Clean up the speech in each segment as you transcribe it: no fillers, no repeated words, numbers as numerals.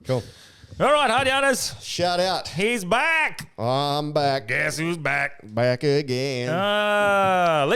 Cool. All right, Hardyanas. Shout out. He's back. I'm back. Guess who's back? Back again.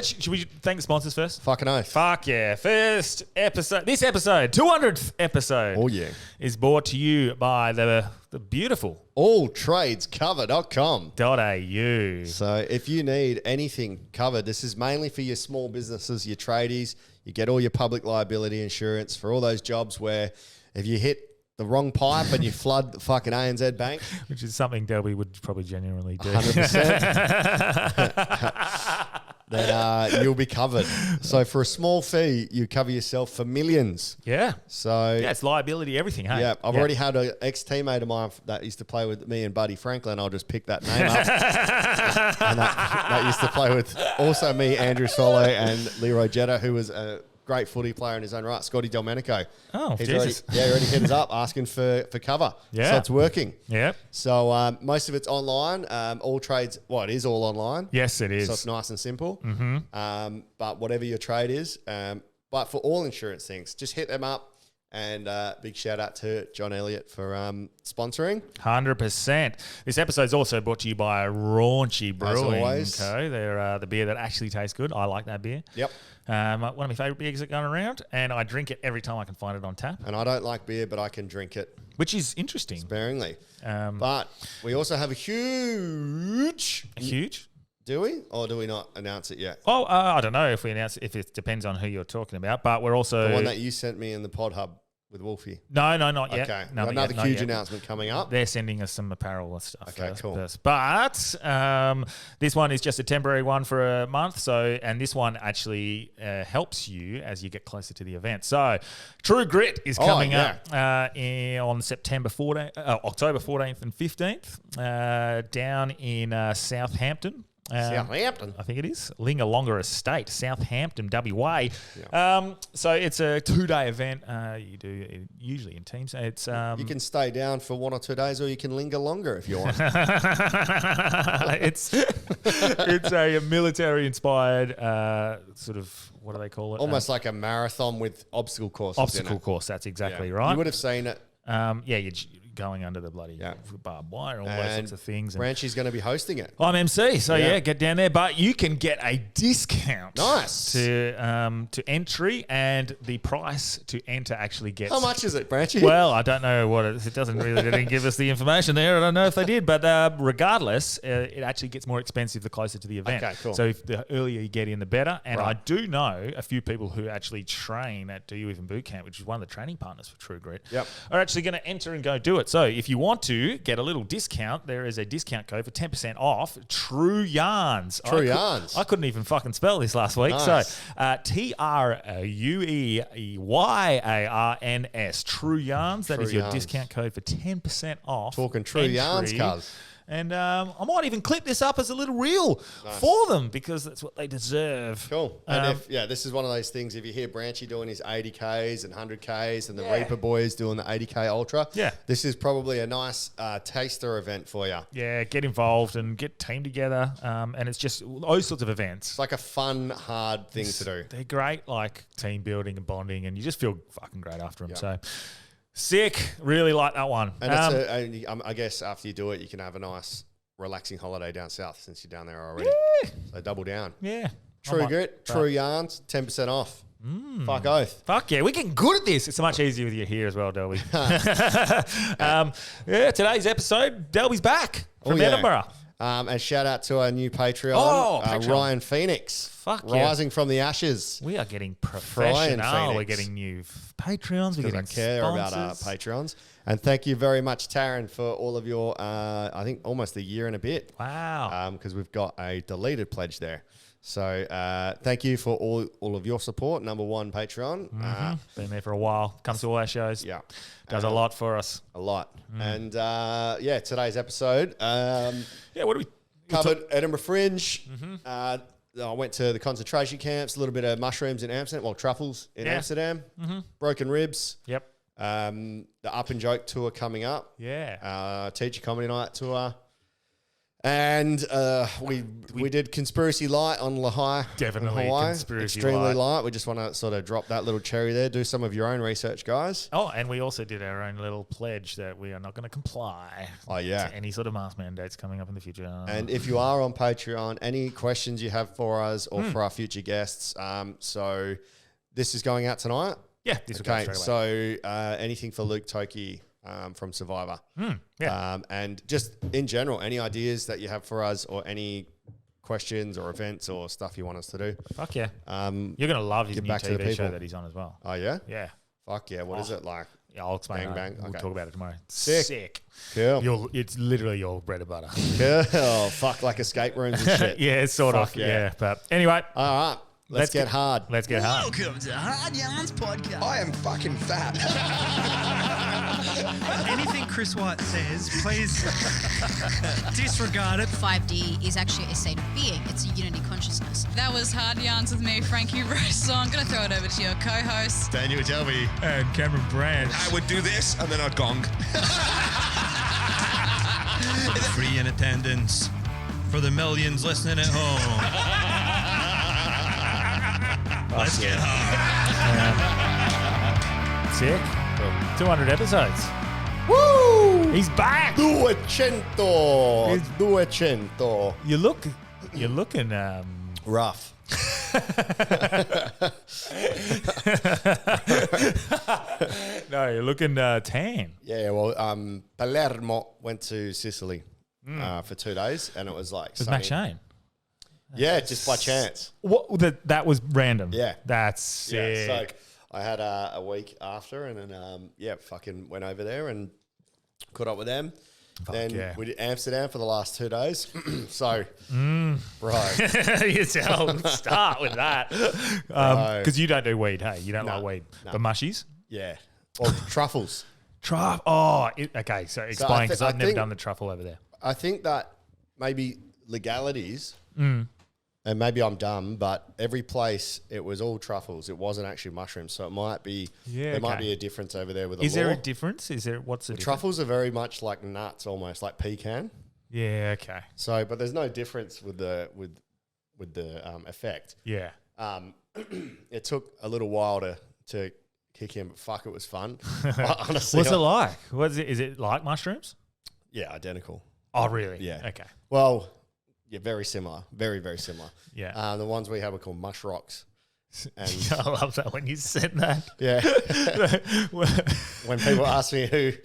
Should we thank the sponsors first? Fucking oath. Fuck yeah. First episode, this episode, 200th episode. Oh, yeah. Is brought to you by the beautiful alltradescover.com. .au. So if you need anything covered, this is mainly for your small businesses, your tradies. You get all your public liability insurance for all those jobs where if you hit the wrong pipe and you flood the fucking ANZ Bank. Which is something Delby would probably genuinely do. 100%. Then you'll be covered. So for a small fee, you cover yourself for millions. Yeah. So yeah, it's liability, everything, hey? Yeah, I've already had an ex-teammate of mine that used to play with me and Buddy Franklin. I'll just pick that name up. And that used to play with also me, Andrew Solo, and Leroy Jetta, who was a great footy player in his own right, Scotty Domenico. Oh, He's Jesus. already hit us up asking for cover. Yeah. So it's working. Yeah. So most of it's online. All trades, it is all online. Yes, it is. So it's nice and simple. Mm-hmm. But whatever your trade is, but for all insurance things, just hit them up. And big shout out to John Elliott for sponsoring. 100%. This episode is also brought to you by Raunchy Brewing. As always. Co. They're the beer that actually tastes good. I like that beer. Yep. One of my favourite beers that going around, and I drink it every time I can find it on tap. And I don't like beer, but I can drink it. Which is interesting. Sparingly. But we also have a huge... Huge? Do we? Or do we not announce it yet? Oh, I don't know if we announce it, if it depends on who you're talking about, but we're also... The one that you sent me in the pod hub with Wolfie. No, not yet. Okay. Not Another yet, huge announcement coming up. They're sending us some apparel and stuff. Okay, cool. But this one is just a temporary one for a month. And this one actually helps you as you get closer to the event. So True Grit is coming up on October 14th and 15th down in Southampton. Southampton. I think it is. Lingalonga Estate, Southampton, WA. Yeah. So it's a 2-day event. You do it usually in teams. It's you can stay down for 1 or 2 days, or you can linger longer if you want. It's a military-inspired sort of, what do they call it? Almost like a marathon with obstacle courses. Obstacle course, that's exactly right. You would have seen it. You're going under the bloody barbed wire, all those sorts of things. Branchy's going to be hosting it. I'm MC, so get down there. But you can get a discount. Nice. To entry, and the price to enter actually gets... How much is it, Branchy? Well, I don't know what it is. It doesn't really... They didn't give us the information there. I don't know if they did. But regardless, it actually gets more expensive the closer to the event. Okay, cool. So if the earlier you get in, the better. And I do know a few people who actually train at Do You Even Boot Camp, which is one of the training partners for True Grit, are actually going to enter and go do it. So if you want to get a little discount, there is a discount code for 10% off. True Yarns. Yarns. I couldn't even fucking spell this last week. Nice. So TrueYarns. True Yarns. That is your discount code for 10% off. Talking True Yarns, cuz. And I might even clip this up as a little reel for them because that's what they deserve. Cool. And this is one of those things, if you hear Branchy doing his 80Ks and 100Ks and the Reaper Boys doing the 80K Ultra, this is probably a nice taster event for you. Yeah, get involved and get team together. And it's just those sorts of events. It's like a fun, hard thing to do. They're great, like team building and bonding, and you just feel fucking great after them. So... Sick. Really like that one. And I guess after you do it, you can have a nice, relaxing holiday down south since you're down there already. Yeah. So double down. Yeah. True Grit, True Yarns, 10% off. Fuck oath. Fuck yeah. We're getting good at this. It's so much easier with you here as well, Delby. Today's episode, Delby's back from Edinburgh. And shout out to our new Patreon, Ryan Phoenix. Rising from the ashes. We are getting professional. We're getting new Patreons. We're getting care sponsors. about our Patreons. And thank you very much, Taryn, for all of your, I think, almost a year and a bit. Wow. Because we've got a deleted pledge there. So thank you for all of your support. Number one, Patreon. Been there for a while. Comes to all our shows. Yeah. Does a lot for us. A lot. And today's episode. What do we... Covered Edinburgh Fringe. I went to the concentration camps, a little bit of mushrooms in Amsterdam, truffles in Amsterdam, broken ribs. Yep. The Up and Joke tour coming up. Yeah. Teacher Comedy Night tour. And we did Conspiracy Light on Lahai. Definitely in Hawaii. Conspiracy Extremely Light. light. We just want to sort of drop that little cherry there. Do some of your own research, guys. Oh, and we also did our own little pledge that we are not going to comply to any sort of mask mandates coming up in the future. And if you are on Patreon, any questions you have for us or for our future guests, so this is going out tonight? Yeah, this will go straight away. So anything for Luke Toki from Survivor. Yeah. And just in general, any ideas that you have for us or any questions or events or stuff you want us to do. Fuck yeah. You're going to love his new back to the TV show people. that he's on as well. Oh, yeah? Yeah. Fuck yeah. What is it like? Yeah, I'll explain. Bang, bang. We'll Okay. talk about it tomorrow. Sick. Cool. It's literally your bread and butter. Cool. Fuck, like escape rooms and shit. Yeah, it's sort Fuck of. yeah. Yeah. But anyway, All right. Let's get hard. Let's get hard. Welcome to Hard Yarns Podcast. I am fucking fat. Anything Chris White says, please disregard it. 5D is actually a state of being. It's a unity consciousness. That was Hard Yarns with me, Frankie Rose. So I'm going to throw it over to your co-host. Daniel Delby. And Cameron Branch. I would do this and then I'd gong. Free in attendance for the millions listening at home. Let's get hard. Sick. 200 episodes. Woo! He's back. 200. 200. You're looking Rough. no, you're looking tan. Yeah, well, Palermo went to Sicily for 2 days, and it was like With Mac Shane. Yeah, just by chance. What? That was random. Yeah. That's sick. Yeah, so I had a week after, and then fucking went over there and caught up with them. Then yeah. we did Amsterdam for the last 2 days. So, bro, You start with that. Because you don't do weed, hey? You don't like weed. no. But mushies? yeah, or truffles. Truffle. Oh, okay. So explain, because I I've never think- done the truffle over there. I think that maybe legalities, and maybe I'm dumb, but every place it was all truffles. It wasn't actually mushrooms, so it might be there might be a difference over there with the Is law. there a difference? What's the difference? Truffles are very much like nuts, almost like pecan. Yeah, okay. So, but there's no difference with the effect. Yeah. It took a little while to kick in, but fuck, it was fun. Honestly, What's it like? Is it like mushrooms? Yeah, identical. Oh, really? Yeah. Okay. Well, yeah, very similar. Very, very similar. Yeah. The ones we had were called mush rocks. And I love that when you said that. yeah, when people ask me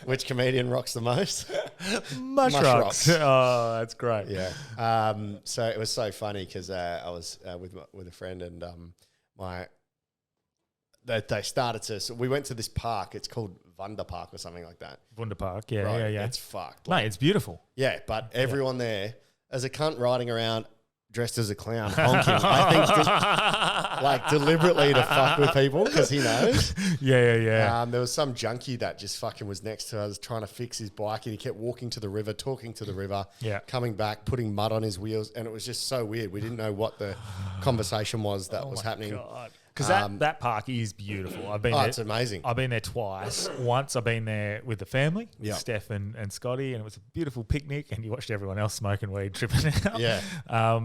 which comedian rocks the most, Mush Mush rocks. rocks. Oh, that's great. yeah. So it was so funny because I was with a friend and they started to. So we went to this park. It's called Wonder Park or something like that. Wunderpark. Yeah, Right? yeah. It's fucked. Mate, it's beautiful. Yeah, but everyone there, as a cunt riding around dressed as a clown, honking, I think like deliberately to fuck with people because he knows. Yeah. There was some junkie that just fucking was next to us trying to fix his bike and he kept walking to the river, talking to the river, coming back, putting mud on his wheels. And it was just so weird. We didn't know what the conversation was that was happening. Because that park is beautiful. I've been there. It's amazing. I've been there twice. Once I've been there with the family, Yeah. Steph and Scotty, and it was a beautiful picnic. And you watched everyone else smoking weed, tripping out. Yeah.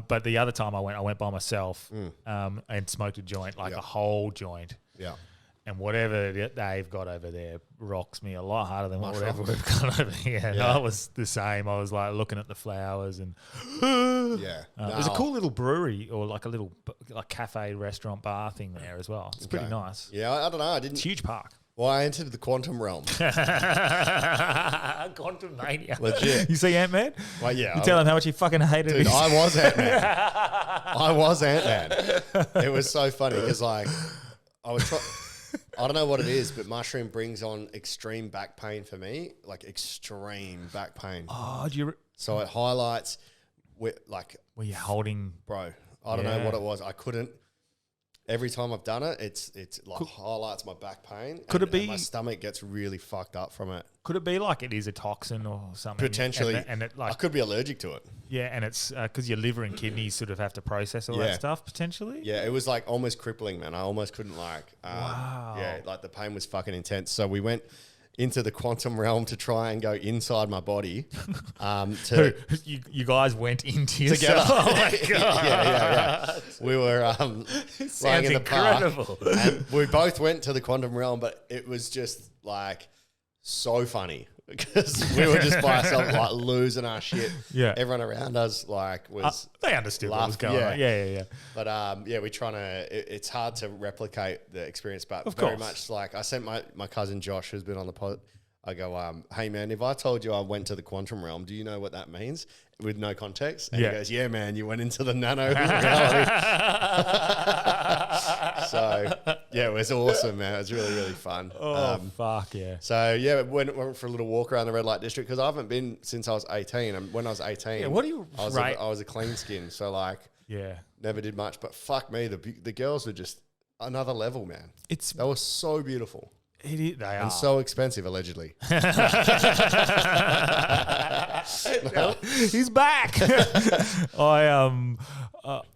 But the other time I went by myself and smoked a joint, like Yeah. a whole joint. Yeah. And whatever they've got over there rocks me a lot harder than Mush whatever rocks. we've got over here. And Yeah. I was the same. I was like looking at the flowers and Yeah. there's a cool little brewery or like a little like cafe, restaurant, bar thing there as well. It's pretty nice. Yeah, I don't know. I It's a didn't. huge park. Well, I entered the quantum realm. Quantum Mania. Legit. You see Ant-Man? Well, yeah. You tell him how much you fucking hated Dude, it. I was Ant-Man. I was Ant-Man. It was so funny because like I don't know what it is, but mushroom brings on extreme back pain for me, like extreme back pain. Oh, do you... So it highlights, were you holding... bro, I don't know what it was. I couldn't. Every time I've done it, it's like highlights my back pain. Could it be- and my stomach gets really fucked up from it? Could it be like it is a toxin or something? Potentially. And it I like... could be allergic to it. Yeah, and it's because your liver and kidneys sort of have to process all Yeah. that stuff, potentially? Yeah, it was like almost crippling, man. I almost couldn't like. Wow. Yeah, like the pain was fucking intense. So we went into the quantum realm to try and go inside my body. You guys went into Together. yourself. Oh my god! yeah. We were lying in the incredible. park, and we both went to the quantum realm, but it was just like so funny because we were just by ourselves, like losing our shit. Yeah, everyone around us like was they understood what was going on. Yeah. But we're trying to. It's hard to replicate the experience, but Of very course. much like I sent my cousin Josh, who's been on the pod. I go, hey man, if I told you I went to the quantum realm, do you know what that means? With no context. And Yeah. he goes, yeah, man, you went into the nano reality. So yeah, it was awesome, man. It was really, really fun. Oh fuck yeah! So yeah, went for a little walk around the red light district because I haven't been since I was 18. And when I was 18, Yeah, what do you I was rate? I was a clean skin, so like Yeah, never did much. But fuck me, the girls were just another level, man. They were so beautiful. They are. And so expensive, allegedly. He's back.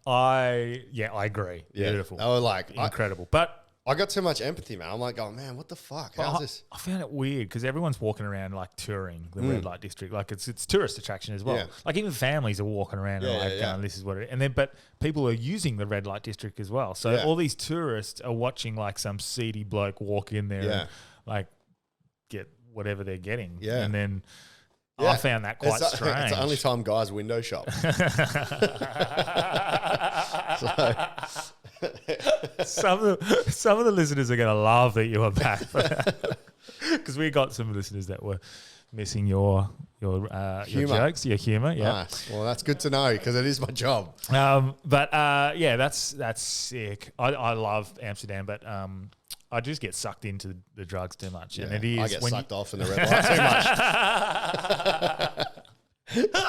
I agree. Yeah. Beautiful. They were like, Incredible. But I got too much empathy, man. I'm like, oh man, what the fuck? How's this? I found it weird because everyone's walking around like touring the red light district, like it's tourist attraction as well. Yeah. Like even families are walking around and like, going, this is what it is. And then, but people are using the red light district as well. So all these tourists are watching like some seedy bloke walk in there and like get whatever they're getting. Yeah. And then I found that quite strange. It's the only time guys window shop. Some of the listeners are going to love that you are back because we got some listeners that were missing your jokes, your humor. Yeah, Nice. Well, that's good to know because it is my job. That's sick. I love Amsterdam, but I just get sucked into the drugs too much, and it is I get when sucked off in the red light too much.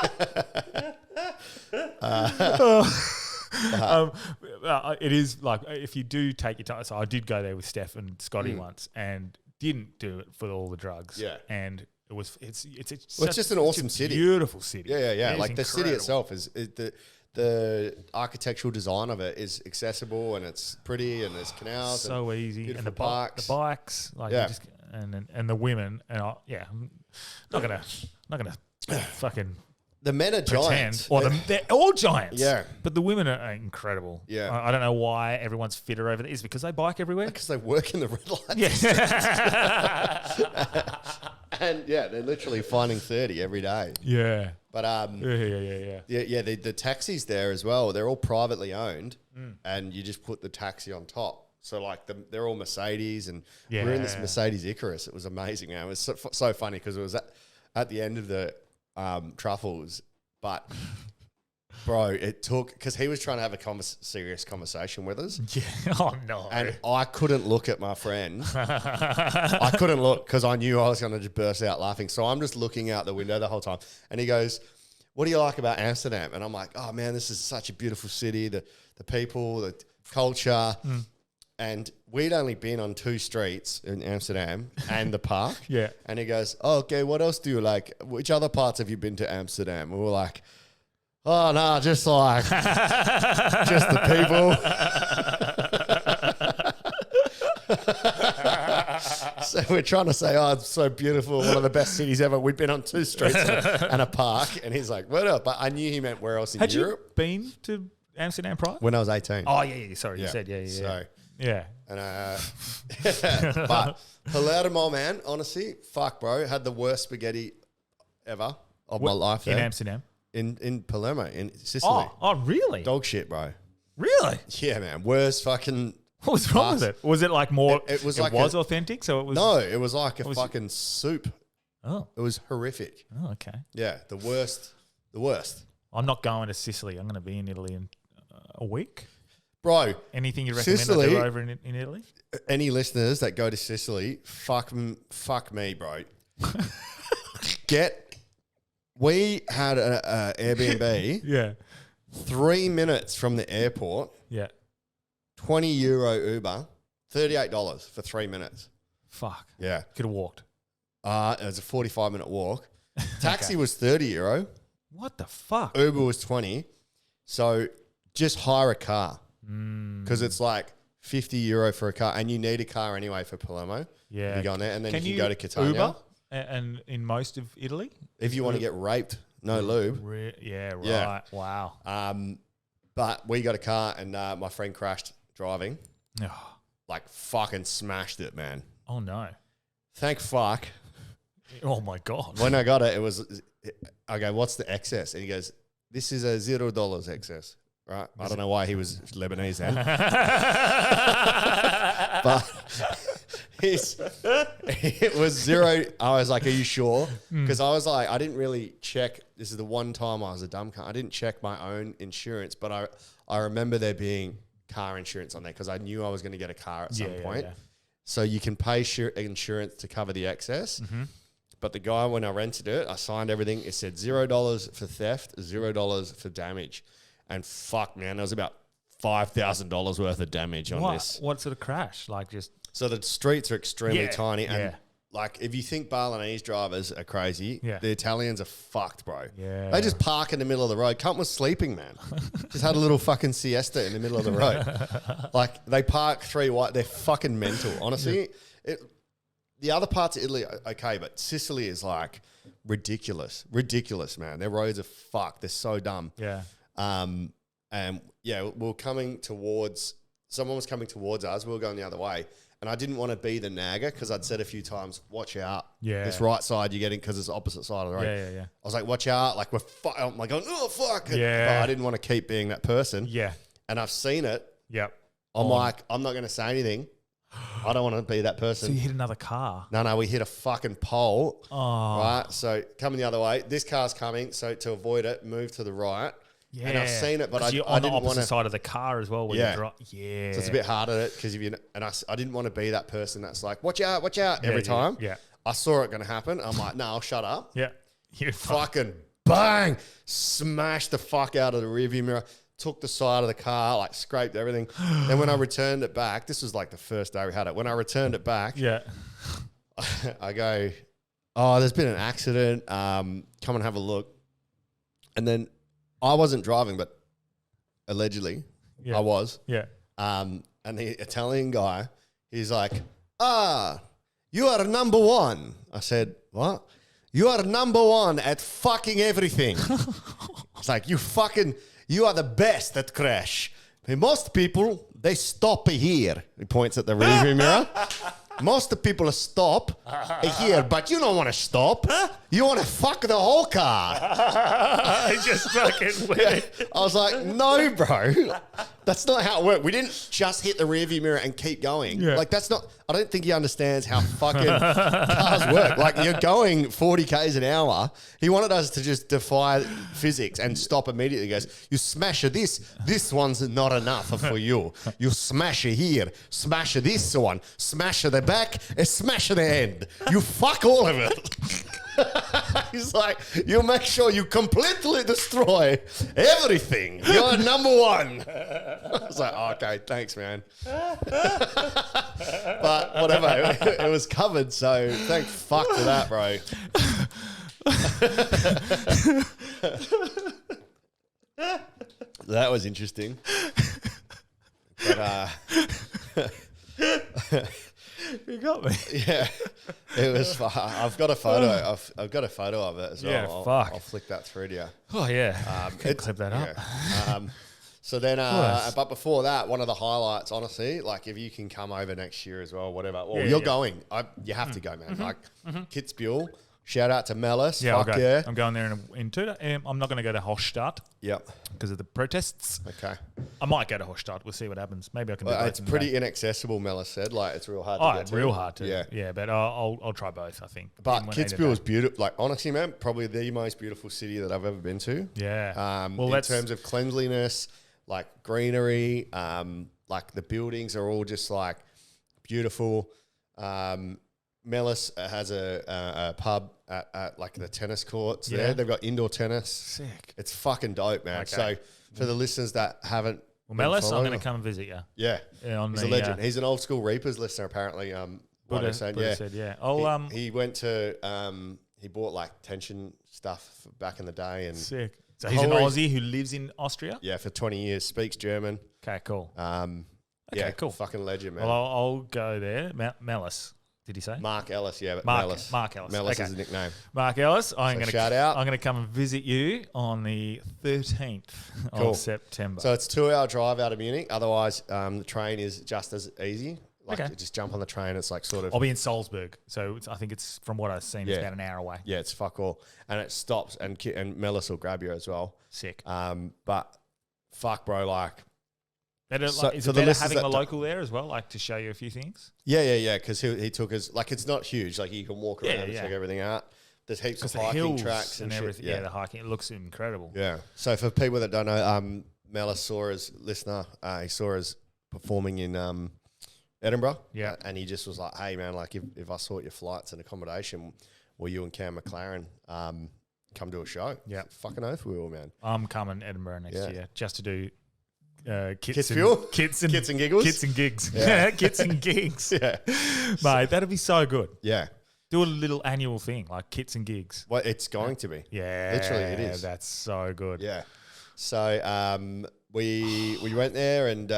It is like if you do take your time. So I did go there with Steph and Scotty once, and didn't do it for all the drugs. Yeah. and it's just an awesome city. Beautiful city. Yeah. It is Like the city incredible. itself is the architectural design of it is accessible and it's pretty and there's canals. So and easy, and beautiful the parks. bikes, like you just, and the women, and I'm not gonna fucking The men are pretend, giants. or they're all giants. Yeah. but the women are incredible. Yeah. I don't know why everyone's fitter over there. Is it because they bike everywhere? Because they work in the red light. Yeah, And they're literally finding 30 every day. yeah, But yeah. the taxis there as well, they're all privately owned and you just put the taxi on top. So like they're all Mercedes and we're in this Mercedes Icarus. It was amazing, man. It was so funny because it was at the end of the truffles, but bro, it took, because he was trying to have a serious conversation with us. Yeah. Oh no. And I couldn't look at my friend. I couldn't look because I knew I was going to just burst out laughing. So I'm just looking out the window the whole time. And he goes, what do you like about Amsterdam? And I'm like, oh man, this is such a beautiful city. The people, the culture. And we'd only been on 2 streets in Amsterdam and the park. Yeah. And he goes, oh, okay, what else do you like? Which other parts have you been to Amsterdam? And we were like, oh, no, just like, just the people. So we're trying to say, oh, it's so beautiful, one of the best cities ever. We'd been on 2 streets and a park. And he's like, what up? But I knew he meant where else in Had Europe. you been to Amsterdam prior? When I was 18. Oh yeah. Sorry, you said yeah. So, Yeah. and but Palermo, man, honestly, fuck, bro, had the worst spaghetti ever of my life in there. Amsterdam. In Palermo, in Sicily. Oh, really? Dog shit, bro. Really? Yeah, man. Worst fucking. What was wrong with it? Was it like more? It was it like was authentic, so it was. No, it was like a was- fucking soup. Oh. It was horrific. Oh, okay. Yeah, the worst. The worst. I'm not going to Sicily. I'm going to be in Italy in a week. Bro, Anything you recommend I Sicily- do over in Italy? any listeners that go to Sicily, fuck me, bro. We had a Airbnb Yeah. 3 minutes from the airport, Yeah. €20 Uber, $38 for 3 minutes. Fuck. Yeah. Could have walked. It was a 45-minute walk. Taxi was €30. What the fuck? Uber was 20. So just hire a car because it's like €50 for a car, and you need a car anyway for Palermo. Yeah. You go on there, and then Can you can go to Catania. Uber and in most of Italy? If you want to get raped, no lube. Yeah, right. Yeah. Wow. But we got a car, and my friend crashed driving. Oh, Like, fucking smashed it, man. oh no. Thank fuck. Oh my God. When I got it, I go, what's the excess? And he goes, this is a $0 excess. Right? I don't know why he was Lebanese then. But it was zero. I was like, are you sure? Because I was like, I didn't really check. This is the one time I was a dumb cunt. I didn't check my own insurance, but I remember there being car insurance on there because I knew I was going to get a car at some point. Yeah. So you can pay insurance to cover the excess. Mm-hmm. But the guy, when I rented it, I signed everything. It said $0 for theft, $0 for damage. And fuck, man, there was about $5,000 worth of damage on this. What sort of crash? Like just... So the streets are extremely tiny. And like, if you think Balinese drivers are crazy, the Italians are fucked, bro. Yeah. They just park in the middle of the road. Cunt was sleeping, man. Just had a little fucking siesta in the middle of the road. Like, they park 3 wide. They're fucking mental. Honestly, the other parts of Italy are okay, but Sicily is like ridiculous. Ridiculous, man. Their roads are fucked. They're so dumb. Yeah. And we're coming towards, someone was coming towards us. We were going the other way. And I didn't want to be the nagger because I'd said a few times, watch out. Yeah. This right side you're getting because it's the opposite side of the road. Yeah. I was like, watch out. Like, I'm like, going, oh, fuck. Yeah. But I didn't want to keep being that person. Yeah. And I've seen it. Yep. I'm like, I'm not going to say anything. I don't want to be that person. So you hit another car? No, we hit a fucking pole. Oh. Right? So coming the other way. This car's coming. So to avoid it, move to the right. Yeah. And I've seen it, but I you're didn't on the opposite want to. side of the car as well. Where yeah. So it's a bit harder because I didn't want to be that person that's like, watch out every time. Yeah. I saw it going to happen. I'm like, no, I'll shut up. Yeah. You fucking bang, smashed the fuck out of the rearview mirror. Took the side of the car, like scraped everything. And when I returned it back, this was like the first day we had it. When I returned it back, I go, oh, there's been an accident. Come and have a look. And then I wasn't driving, but allegedly I was. Yeah. And the Italian guy, he's like, you are number one. I said, what? You are number one at fucking everything. It's like, you are the best at crash. Most people, they stop here. He points at the rearview mirror. Most people stop here, but you don't want to stop. You want to fuck the whole car. I just fucking went. I was like, no, bro. That's not how it worked. We didn't just hit the rearview mirror and keep going. Yeah. Like, that's not, I don't think he understands how fucking cars work. Like, you're going 40 Ks an hour. He wanted us to just defy physics and stop immediately. He goes, you smash this one's not enough for you. You smash it here, smash this one, smash the back, and smash the end. You fuck all of it. He's like, you make sure you completely destroy everything. You're number one. I was like, oh, okay, thanks, man. But whatever, it was covered, so thank fuck for that, bro. That was interesting. But You got me. yeah, it was. I've got a photo. I've got a photo of it as well. Yeah, I'll flick that through to you. Oh yeah, clip that up. Yeah. So then, but before that, one of the highlights, honestly, like if you can come over next year as well, whatever. Well, you're going. You have to go, man. Like Kitzbühel. Shout out to Mellis. Yeah, Fuck yeah. I'm going there in 2 days. I'm not going to go to Hofstadt. Yep. Because of the protests. Okay. I might go to Hofstadt. We'll see what happens. Maybe I can do both. It's pretty inaccessible, Mellis said. Like, it's real hard to get it's to. real hard to. Yeah. Yeah, but I'll try both, I think. But Kitzbühel is beautiful. Like, honestly, man, probably the most beautiful city that I've ever been to. Yeah. In terms of cleanliness, like greenery, like the buildings are all just like beautiful. Mellis has a pub at like the tennis courts there. They've got indoor tennis. Sick. It's fucking dope, man. Okay. So for the listeners that haven't... Well, Mellis, I'm going to come and visit you. Yeah. He's a legend. He's an old school Reapers listener, apparently. Buddha said, yeah. He went to... he bought like tension stuff back in the day. And sick. So he's an Aussie who lives in Austria? Yeah, for 20 years. Speaks German. Okay, cool. Okay, yeah, cool. Fucking legend, man. Well, I'll go there. Mellis, did he say? Mark Ellis, yeah, but Mark Mellis. Ellis. Mellis Okay. is a nickname. Mark Ellis, I'm going shout out. to come and visit you on the 13th Cool. of September. So it's 2-hour drive out of Munich. Otherwise, the train is just as easy. Like, Okay. just jump on the train. It's like sort of... I'll be in Salzburg, so I think it's, from what I've seen, it's Yeah. about an hour away. Yeah, it's fuck all. And it stops, and Mellis will grab you as well. Sick. But fuck, bro, like... Better, So- is for it the better listeners having a that local there as well, like to show you a few things? Yeah, because he took us... Like, it's not huge. Like, you can walk around and Yeah. check everything out. There's heaps of The hiking hills tracks and shit. everything. Yeah, the hiking. It looks incredible. Yeah. So for people that don't know, Mellis saw his listener. He saw us performing in Edinburgh. Yeah. And he just was like, hey, man, like if I sort your flights and accommodation, will you and Cam McLaren come to a show? Yeah. Fucking oath we will, man. I'm coming Edinburgh next Yeah. year just to do kits Kids and fuel? kits and Kits and giggles? kits and gigs. Yeah. Kits and gigs. Yeah. Mate, that'd be so good. Yeah. Do a little annual thing like kits and gigs. Well, it's going to be. Yeah, Literally, it is. That's so good. Yeah. So we went there and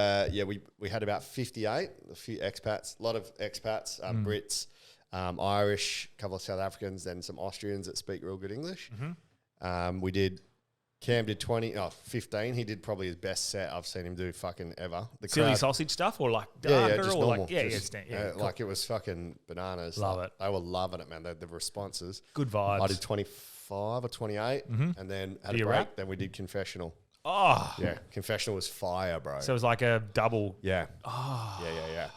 we had about 58, a few expats, a lot of expats, Brits, Irish, a couple of South Africans, then some Austrians that speak real good English. Cam did 15. He did probably his best set I've seen him do fucking ever. The Silly crowd- sausage stuff or like Yeah, darker just or normal. like Just, cool. like it was fucking bananas. Love Like, it. They were loving it, man. The responses. Good vibes. I did 25 or 28, and then had Do a you break. rap? Then we did confessional. Oh, Yeah, confessional was fire, bro. so it was like a double. Yeah. Yeah.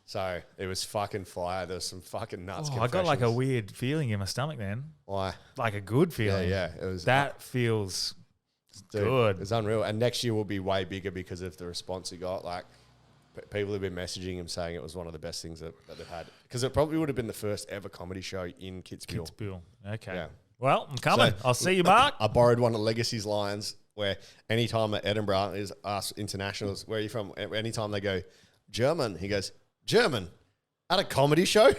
So it was fucking fire. There was some fucking nuts. Oh, I got like a confessions. weird feeling in my stomach then, Why? like a good Yeah, feeling. yeah. It was That feels dude, good. It's unreal. And next year will be way bigger because of the response he got. Like people have been messaging him saying it was one of the best things that they've had because it probably would have been the first ever comedy show in Kitzbühel. Kitzbühel. Okay. Yeah. Well, I'm coming. So- I'll see you, Mark. I borrowed one of Legacy's lines where anytime at Edinburgh is us internationals, where are you from? Anytime they go, German, he goes, German, at a comedy show?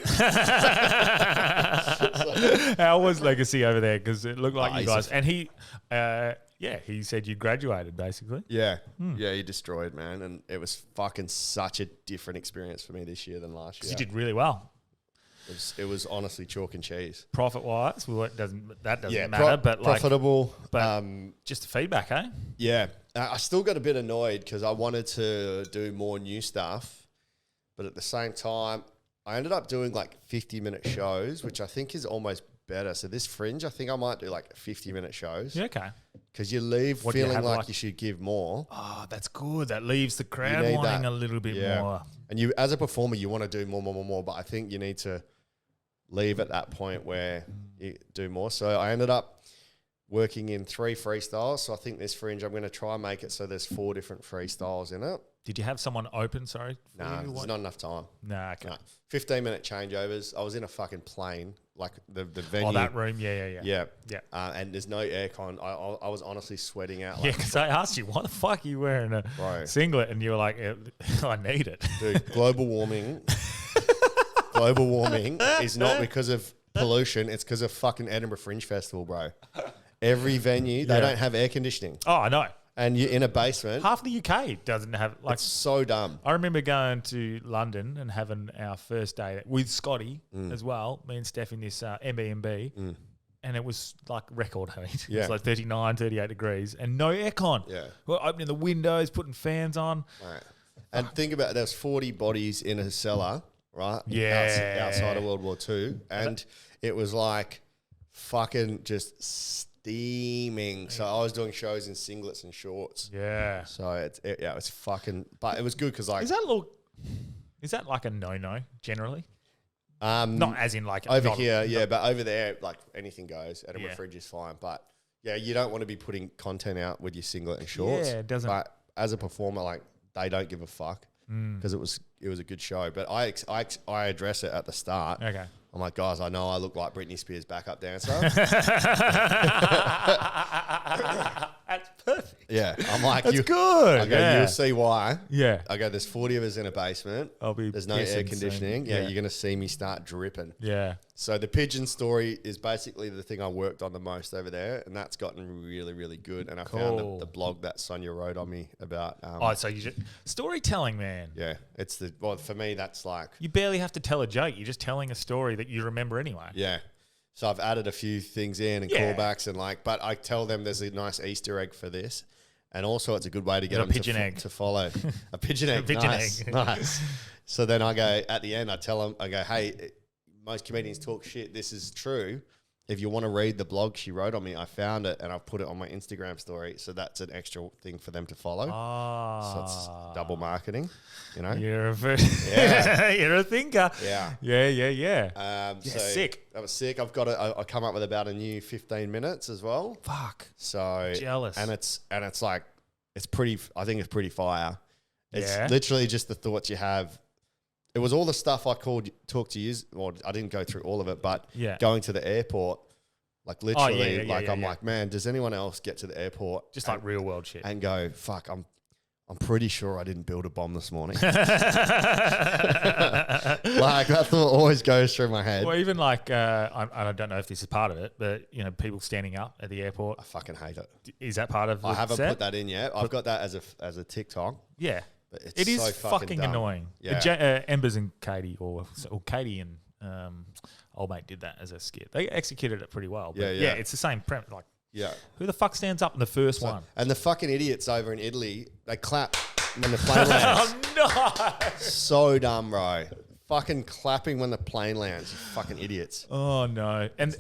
How was Legacy over there? Because it looked like you he's guys. And he, he said you graduated basically. Yeah. Yeah, he destroyed, man. And it was fucking such a different experience for me this year than last year. You did really well. It was honestly chalk and cheese. Profit wise, well, that doesn't Yeah, matter. But like, profitable. but just the feedback, eh? Yeah. I still got a bit annoyed because I wanted to do more new stuff. But at the same time, I ended up doing like 50-minute shows, which I think is almost better. So this Fringe, I think I might do like 50-minute shows. Yeah, okay. Because you leave What do you feeling have, like like- you should give more. Oh, that's good. That leaves the crowd need wanting that. a little bit Yeah. more. And you, as a performer, you want to do more. But I think you need to leave at that point where you do more. So I ended up working in 3 freestyles. So I think this Fringe, I'm going to try and make it so there's 4 different freestyles in it. Did you have someone open? Sorry. for Nah, you? there's What? not enough time. Nah, okay. No. 15-minute changeovers. I was in a fucking plane, like the venue. Oh, that room. Yeah. Yeah. Yeah. And there's no aircon. I was honestly sweating out. Yeah, Like, because I asked you, why the fuck are you wearing a Bro. singlet? And you were like, I need it. dude, global warming is not because of pollution. It's because of fucking Edinburgh Fringe Festival, bro. Every venue, they Yeah. don't have air conditioning. Oh, I know. And you're in a basement. Half the UK doesn't have, like, It's so dumb. I remember going to London and having our first day with Scotty Mm. as well, me and Steph in this Airbnb, and it was like record heat. It Yeah. was like 39, 38 degrees and no aircon. Yeah. We're opening the windows, putting fans on. Right. And think about it, there's 40 bodies in a cellar, right? Yeah. Outside of World War II. And it was like fucking just steaming. So I was doing shows in singlets and shorts. Yeah. So it's fucking, but it was good because like, Is that like a no-no generally? not Not as in like over not- here, yeah, but over there, like anything goes. Edinburgh Yeah. Fringe is fine, but yeah, you don't want to be putting content out with your singlet and shorts. Yeah, it doesn't- But as a performer, like they don't give a fuck because it was a good show. But I address it at the start. Okay. I'm like, guys, I know I look like Britney Spears' backup dancer. At Perfect. Yeah, I'm like, That's good. I go, you'll see why. Yeah. I go, there's 40 of us in a basement. There's no air pissing conditioning. soon. Yeah, you're going to see me start dripping. Yeah. So the pigeon story is basically the thing I worked on the most over there, and that's gotten really, really good. And I found the blog that Sonia wrote on me about. So you just storytelling, man. Yeah, it's for me, that's like. You barely have to tell a joke. You're just telling a story that you remember anyway. Yeah. So I've added a few things in and callbacks and but I tell them there's a nice Easter egg for this. And also it's a good way to get them to follow. A pigeon egg. Nice. So then I go, at the end, I tell them, I go, hey, most comedians talk shit. This is true. If you want to read the blog she wrote on me, I found it and I've put it on my Instagram story. So that's an extra thing for them to follow. So it's double marketing, you know? You're you're a thinker. Yeah. So sick. That was sick. I've got I come up with about a new 15 minutes as well. Fuck. So jealous. And it's like, I think it's pretty fire. It's Yeah. literally just the thoughts you have. It was all the stuff I talked to you. Well, I didn't go through all of it, but going to the airport, like literally, I'm like, man, does anyone else get to the airport? Just like real world shit. And go, fuck, I'm pretty sure I didn't build a bomb this morning. Like that thought always goes through my head. Well, even like, I don't know if this is part of it, but you know, people standing up at the airport. I fucking hate it. Is that part of the I haven't set? put that in yet. I've got that as a TikTok. Yeah. But It is so fucking dumb. annoying. Yeah. Embers and Katie, or Katie and old mate did that as a skit. They executed it pretty well. But Yeah. it's the same premise. Like, Yeah. who the fuck stands up in the first one? And the fucking idiots over in Italy, they clap when the plane lands. Oh no! So dumb, bro. Fucking clapping when the plane lands, you fucking idiots. Oh no! And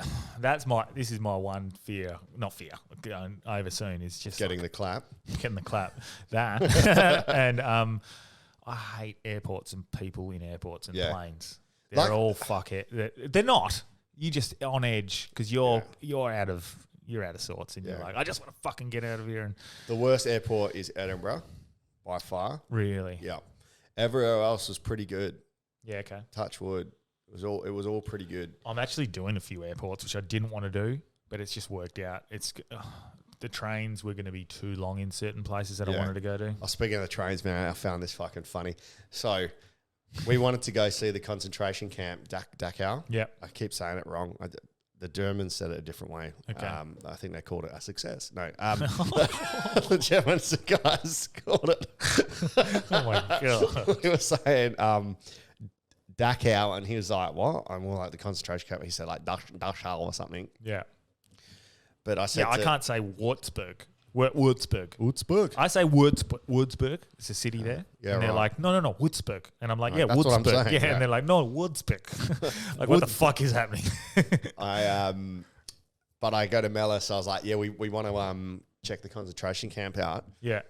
this is my one fear, not fear, going over soon is just Getting the clap. getting the clap. That and I hate airports and people in airports and planes. They're all fuck it. They're not. You just on edge because you're out of sorts and you're like, I just want to fucking get out of here. And The worst airport is Edinburgh, by far. really, Yeah. Everywhere else was pretty good. yeah, okay. Touch wood. It was all pretty good. I'm actually doing a few airports which I didn't want to do, but it's just worked out. It's the trains were going to be too long in certain places that I wanted to go to. Oh, speaking of the trains, man, I found this fucking funny. So we wanted to go see the concentration camp, Dachau. Yep. I keep saying it wrong. The Germans said it a different way. Okay. I think they called it a success. No, the German guys called it. Oh my god! We were saying Dachau, and he was like, "What?" And we're like, "The concentration camp." He said like Dachau or something. Yeah. But I said, I can't say Würzburg. Würzburg. Würzburg. I say Würzburg. It's a city there. Yeah, and they're right. like, no, Würzburg. And I'm like, Right, yeah, that's what I'm Würzburg. saying, Yeah, yeah. and they're like, no, Würzburg. Like, what the fuck is happening? But I go to Mellis. I was like, yeah, we want to check the concentration camp out. Yeah.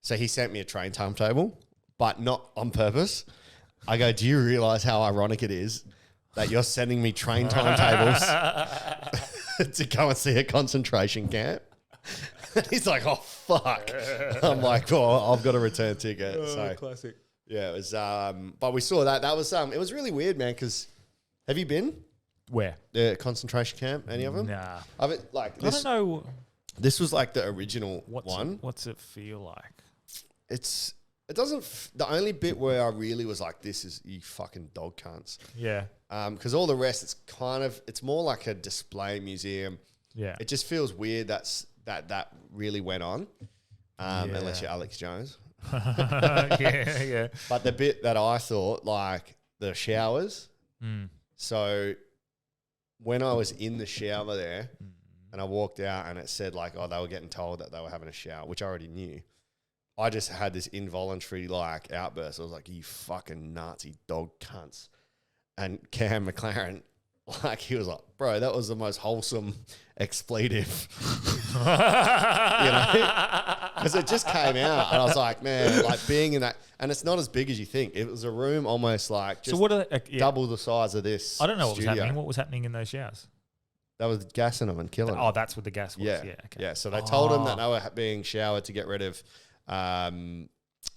So he sent me a train timetable, but not on purpose. I go, do you realize how ironic it is that you're sending me train timetables to go and see a concentration camp? He's like, oh, fuck. I'm like, well, I've got a return ticket. So classic. yeah, it was, but we saw that. That was, it was really weird, man, because have you been? Where? The concentration camp, any of them? Nah. I mean, like, I don't know. this was like the original one. What's it feel like? It doesn't, the only bit where I really was like, this is, you fucking dog cunts. Yeah. Because all the rest, it's more like a display museum. Yeah. It just feels weird that really went on, unless you're Alex Jones. yeah. But the bit that I thought, like the showers. So when I was in the shower there and I walked out and it said like, oh, they were getting told that they were having a shower, which I already knew. I just had this involuntary like outburst. I was like, you fucking Nazi dog cunts. And Cam McLaren, like, he was like, bro, that was the most wholesome expletive. You know? Because it just came out. And I was like, man, like being in that. And it's not as big as you think. It was a room almost like just So what are they, double the size of this. I don't know what was studio. happening. What was happening in those showers? That was gassing them and killing them. Oh, that's what the gas was. Yeah. Yeah. Okay. Yeah. So they told them that they were being showered to get rid of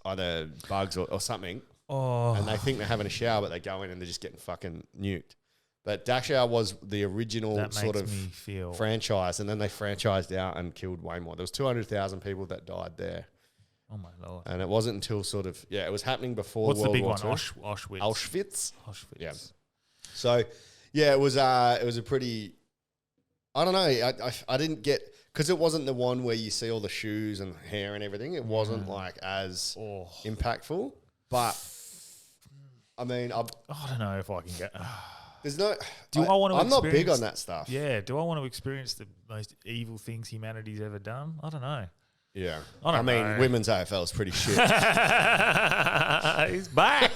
either bugs or something. Oh. And they think they're having a shower, but they go in and they're just getting fucking nuked. But Dachau was the original That sort makes of me feel. franchise, and then they franchised out and killed way more. There was 200,000 people that died there. Oh my lord! And it wasn't until sort of, it was happening before What's World the big War one? II. Auschwitz. Auschwitz. Auschwitz. Yeah. So, it was a pretty, I don't know, I didn't get, because it wasn't the one where you see all the shoes and hair and everything. It wasn't like as impactful. But, I mean, I don't know if I can get. there's no. I want to? I'm not big experience- on that stuff. Yeah. Do I want to experience the most evil things humanity's ever done? I don't know. Yeah. I don't mean, know. women's AFL is pretty shit. He's back.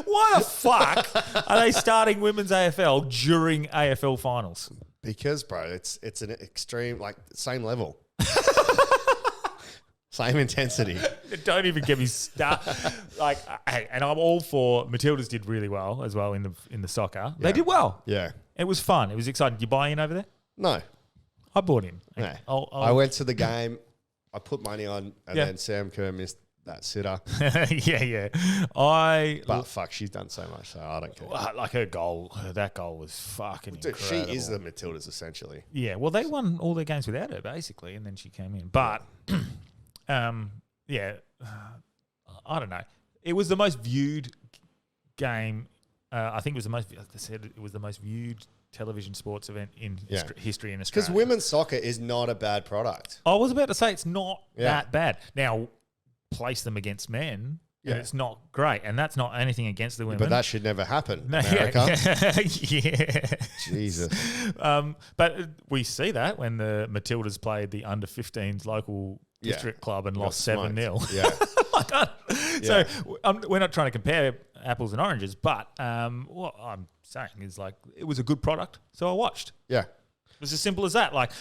Why the fuck are they starting women's AFL during AFL finals? Because, bro, it's an extreme, like, same level. Same intensity. Don't even get me started. Like, hey, and I'm all for Matildas did really well as well in the soccer. They did well. Yeah. It was fun. It was exciting. Did you buy in over there? No. I bought in. No. I'll- I went to the game. I put money on, and Yeah. then Sam Kerr missed that sitter. yeah. But fuck, she's done so much, so I don't care. Like her goal, that goal was fucking Dude, she incredible. is the Matildas, essentially. Yeah, well, they won all their games without her, basically, and then she came in. But, I don't know. It was the most viewed game. I think it was the most, like I said, it was the most viewed television sports event in history in Australia. Because women's soccer is not a bad product. I was about to say it's not Yeah. that bad. Now, place them against men, Yeah. and it's not great. And that's not anything against the women. But that should never happen, No, America. yeah. Jesus. But we see that when the Matildas played the under-15s local district club and Got lost smoked. 7-0. Yeah. So we're not trying to compare apples and oranges, but what I'm saying is like it was a good product, so I watched. Yeah. It was as simple as that. Like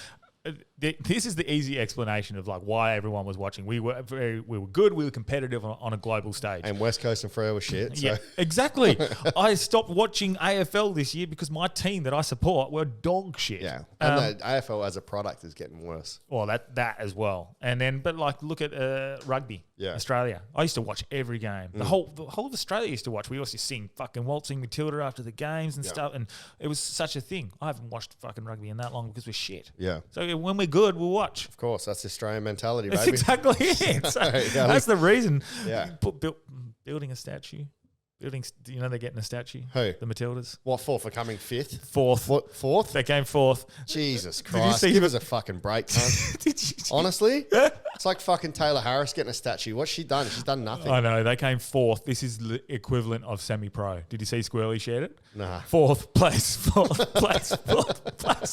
this is the easy explanation of like why everyone was watching. We were good. We were competitive on a global stage. And West Coast and Freo were shit. So. Yeah, exactly. I stopped watching AFL this year because my team that I support were dog shit. Yeah. And the AFL as a product is getting worse. Well, that as well. And then, but like, look at rugby. Yeah. Australia. I used to watch every game. The whole of Australia used to watch. We used to sing fucking Waltzing Matilda after the games and stuff. And it was such a thing. I haven't watched fucking rugby in that long because we're shit. Yeah. So when we're good, we'll watch. Of course, that's Australian mentality, That's baby. exactly it. So Yeah, that's the reason. Yeah. Building a statue. They're getting a statue. Who? The Matildas. What for coming fifth? Fourth. What, fourth? They came fourth. Jesus you Christ. see Give the- us a fucking break, cunt. Did you? Honestly? It's like fucking Taylor Harris getting a statue. What's she done? She's done nothing. I know, they came fourth. This is the equivalent of semi-pro. Did you see Squirrely shared it? Nah. Fourth place.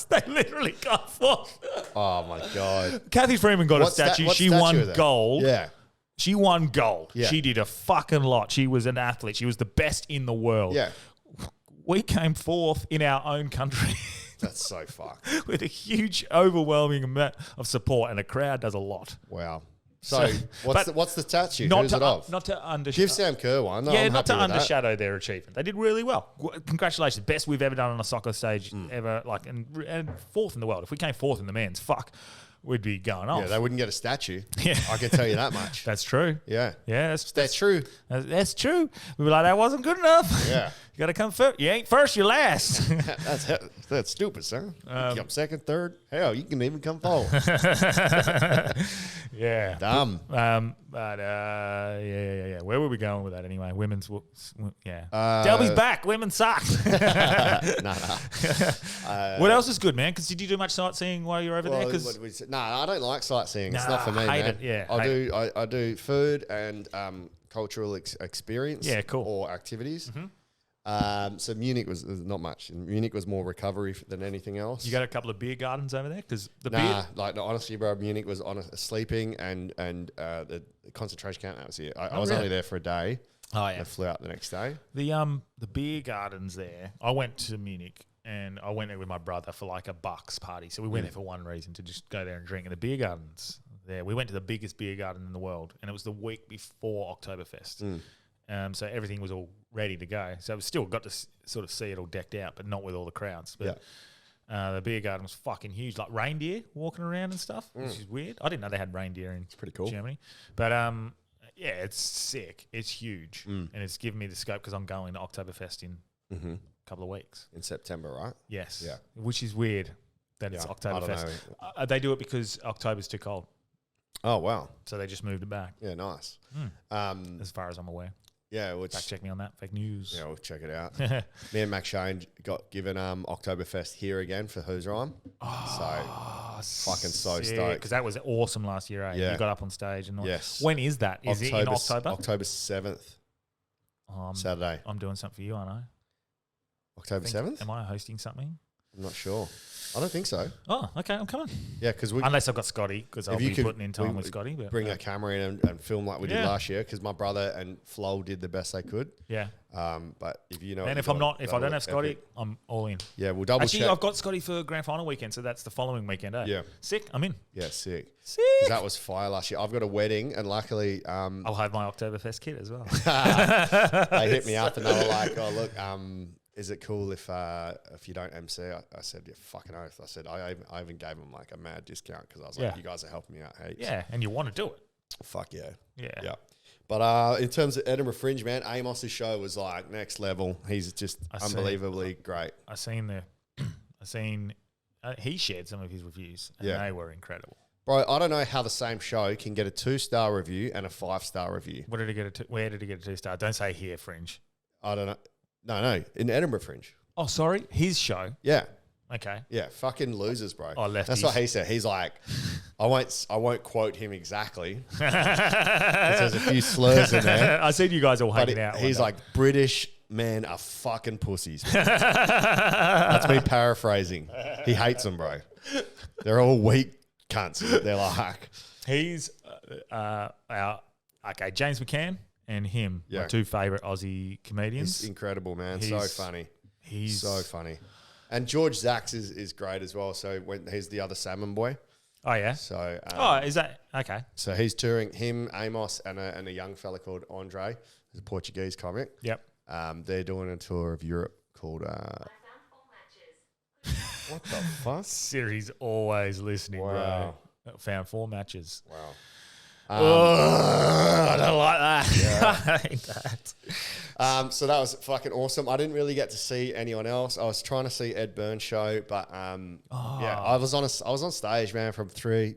They literally got fourth. Oh, my God. Kathy Freeman got What a statue. what She statue won are they? gold. Yeah. She won gold. Yeah. She did a fucking lot. She was an athlete. She was the best in the world. Yeah. We came fourth in our own country That's so fucked. with a huge, overwhelming amount of support, and a crowd does a lot. Wow. So, what's the statue? Who's it of? Not to Give Sam Kerr one. No, yeah, I'm not to happy with that. undershadow their achievement. They did really well. Congratulations, best we've ever done on a soccer stage ever. Like and fourth in the world. If we came fourth in the men's, fuck, we'd be going off. Yeah, they wouldn't get a statue. Yeah. I can tell you that much. That's true. Yeah. Yeah, That's true. That's true. We were like, that wasn't good enough. Yeah. You got to come first. You ain't first, you're last. That's stupid, son. You come second, third. Hell, you can even come fourth. Yeah. Dumb. But yeah. Where were we going with that anyway? Women's, yeah. Delby's back. Women suck. Nah. What else is good, man? Because did you do much sightseeing while you were over there? Well, Because no, I don't like sightseeing. It's Nah, not for me, hate man. it, yeah, I do food and cultural experience. Yeah, cool. Or activities. So Munich was not much. Munich was more recovery than anything else. you got a couple of beer gardens over there? Because the Nah, beer. like no, honestly, bro, Munich was sleeping and the concentration camp. That was it. I was really? only there for a day. Oh I flew out the next day. The beer gardens there. I went to Munich and I went there with my brother for like a Bucks party. So we went there for one reason, to just go there and drink. And the beer gardens there, we went to the biggest beer garden in the world, and it was the week before Oktoberfest. So everything was all ready to go. So we still got to sort of see it all decked out, but not with all the crowds. But the beer garden was fucking huge, like reindeer walking around and stuff, which is weird. I didn't know they had reindeer in pretty cool. Germany. But yeah, it's sick. It's huge, and it's given me the scope because I'm going to Oktoberfest in a couple of weeks. In September, right? Yes. Yeah. Which is weird that it's Yeah, I don't Oktoberfest. They do it because October's too cold. Oh, wow. So they just moved it back, Yeah, nice. as far as I'm aware. Yeah, which Fact check me on that. Fake news. yeah, we'll check it out. Me and Mac Shane got given Oktoberfest here again for Who's Rhyme. So fucking so stoked. Because that was awesome last year, eh? Yeah. You got up on stage and all. Yes. When is that? Is it in October? October 7th, Saturday. I'm doing something for you, aren't I? October 7th? Am I hosting something? I'm not sure. I don't think so. Oh, okay, I'm coming. Yeah, because we Unless I've got Scotty, because I'll you be could- putting in time we- with Scotty. But bring a camera in and film like we did Yeah. last year, because my brother and Flo did the best they could. yeah. But if you know, And what if you I'm got, not, if I that'll don't look have Scotty, epic. I'm all in. Yeah, we'll double Actually, check. I've got Scotty for grand final weekend, so that's the following weekend, eh? Yeah. Sick. I'm in. Yeah, sick. Sick. 'Cause that was fire last year. I've got a wedding, and luckily, I'll have my Oktoberfest kit as well. they hit me up and they were like, "Oh, look, is it cool if you don't MC?" I said, "Yeah, fucking oath." I said, I even gave them like a mad discount because I was like, Yeah. "You guys are helping me out heaps." Yeah, and you want to do it. Fuck yeah. Yeah. Yeah. But in terms of Edinburgh Fringe, man, Amos's show was like next level. He's just unbelievably great. I seen he shared some of his reviews, and Yeah. they were incredible. Bro, I don't know how the same show can get a 2-star review and a 5-star review. Where did he get a 2-star? Don't say here, Fringe. I don't know. No, in Edinburgh Fringe. Oh, sorry, his show. Yeah. Okay. Yeah, fucking losers, bro. Oh, lefties. That's what he said. He's like, I won't quote him exactly. 'Cause there's a few slurs in there. I seen you guys all But hanging out. he's one like, British men are fucking pussies. That's me paraphrasing. He hates them, bro. They're all weak cunts. They're like, day. He's James McCann and him, my Yeah. two favorite Aussie comedians. he's incredible, man. So He's- funny. He's So funny. And George Zacks is great as well. So he's the other salmon boy. Oh yeah. So Is that okay? so he's touring him, Amos, and a young fella called Andre, who's a Portuguese comic. Yep. They're doing a tour of Europe called. What the fuck? Siri's always listening, Wow. bro. Found 4 matches. Wow. I don't like that. I hate that. So that was fucking awesome. I didn't really get to see anyone else. I was trying to see Ed Burns' show, but yeah, I was on stage, man, from 3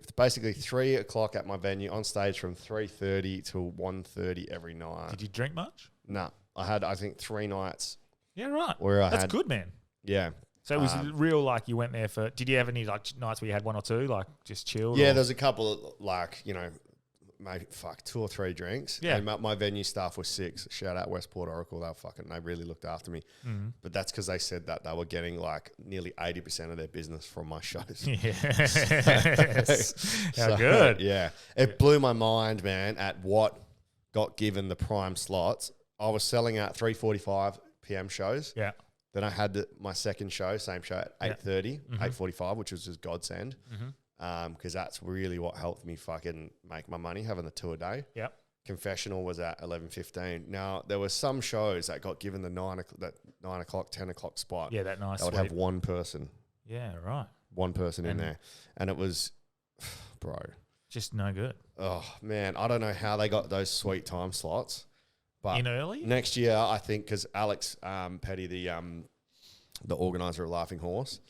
o'clock at my venue, on stage from 3:30 till 1:30 every night. Did you drink much? No, I had, I think, 3 nights. Yeah, right. Where I That's had- good, man. Yeah. So it was real, like you went there for. Did you have any like nights where you had 1 or 2, like just chilled? Yeah, or? there's a couple of, like, maybe 2 or 3 drinks. Yeah. And my venue staff was 6. Shout out Westport Oracle. They really looked after me. Mm-hmm. But that's because they said that they were getting like nearly 80% of their business from my shows. Yes. How So, good. Yeah. It blew my mind, man, at what got given the prime slots. I was selling out 3:45 p.m. shows. Yeah. Then I had my second show, same show at 8:30, 8:45, which was just godsend. Because that's really what helped me fucking make my money, having the 2 a day. Yep. Confessional was at 11:15. Now, there were some shows that got given the 9 o'clock, 10 o'clock spot. Yeah, that nice. That would have one person Yeah, right. in there. And it was, bro, Just no good. oh, man, I don't know how they got those sweet time slots. But In early? next year, I think, because Alex Petty, the organizer of Laughing Horse,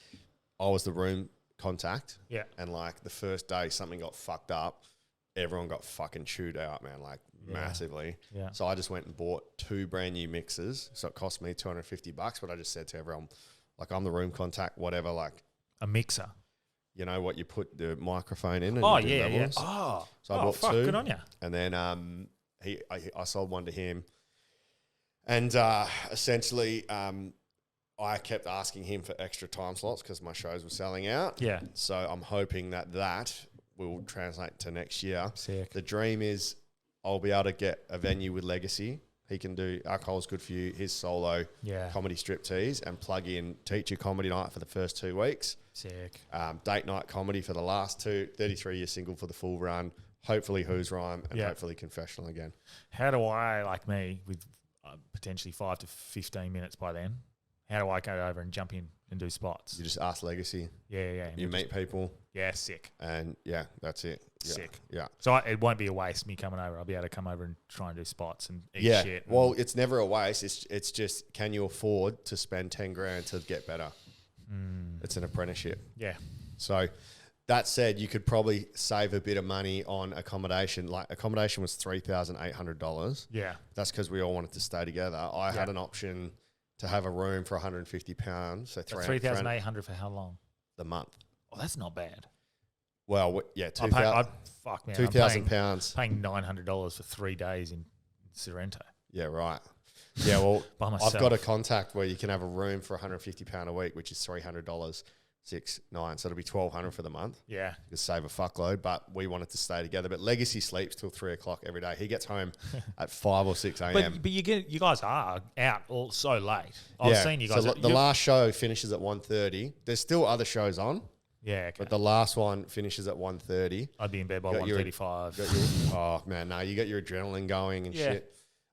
I was the room contact. Yeah. And like the first day, something got fucked up. Everyone got fucking chewed out, man, like massively. Yeah. So I just went and bought 2 brand new mixers. So it cost me $250. But I just said to everyone, like, I'm the room contact, whatever. Like, A mixer. you know what you put the microphone in? And Oh, you do yeah, yeah. levels? Oh, So I bought fuck, 2. good on you. And then I sold one to him. And essentially, I kept asking him for extra time slots because my shows were selling out. Yeah. So I'm hoping that will translate to next year. Sick. The dream is I'll be able to get a venue with legacy. He can do Alcohol's Good For You, his solo comedy striptease, and plug in teacher comedy night for the first 2 weeks. Sick. Date night comedy for the last 2, 33-year single for the full run, hopefully Who's Rhyme, and hopefully Confessional again. How do I, like me, with potentially 5 to 15 minutes by then, How do I go over and jump in and do spots? You just ask Legacy. Yeah. You meet people. Yeah, sick. And yeah, that's it. Yeah. Sick. Yeah. So it won't be a waste me coming over. I'll be able to come over and try and do spots and eat Yeah. shit. Well, it's never a waste. It's just, can you afford to spend 10 grand to get better? It's an apprenticeship. Yeah. So that said, you could probably save a bit of money on accommodation. Like accommodation was $3,800. Yeah. That's because we all wanted to stay together. I had an option to have a room for £150. So $3,800 for how long? the month. Oh, that's not bad. Well, yeah, Fuck man, £2,000. Paying $900 for 3 days in Sorrento. Yeah, right. Yeah, well, By I've myself. got a contact where you can have a room for £150 a week, which is $300, 6, 9. So it'll be $1,200 for the month. Yeah. You could save a fuckload, but we wanted to stay together. But Legacy sleeps till 3 o'clock every day. He gets home at 5 or 6 a.m. But you guys are out all so late. I've seen you guys. So the last show finishes at 1:30. There's still other shows on, yeah, okay. but the last one finishes at 1:30. I'd be in bed by Got your- 1:35. Oh man, no, you got your adrenaline going and Yeah. shit.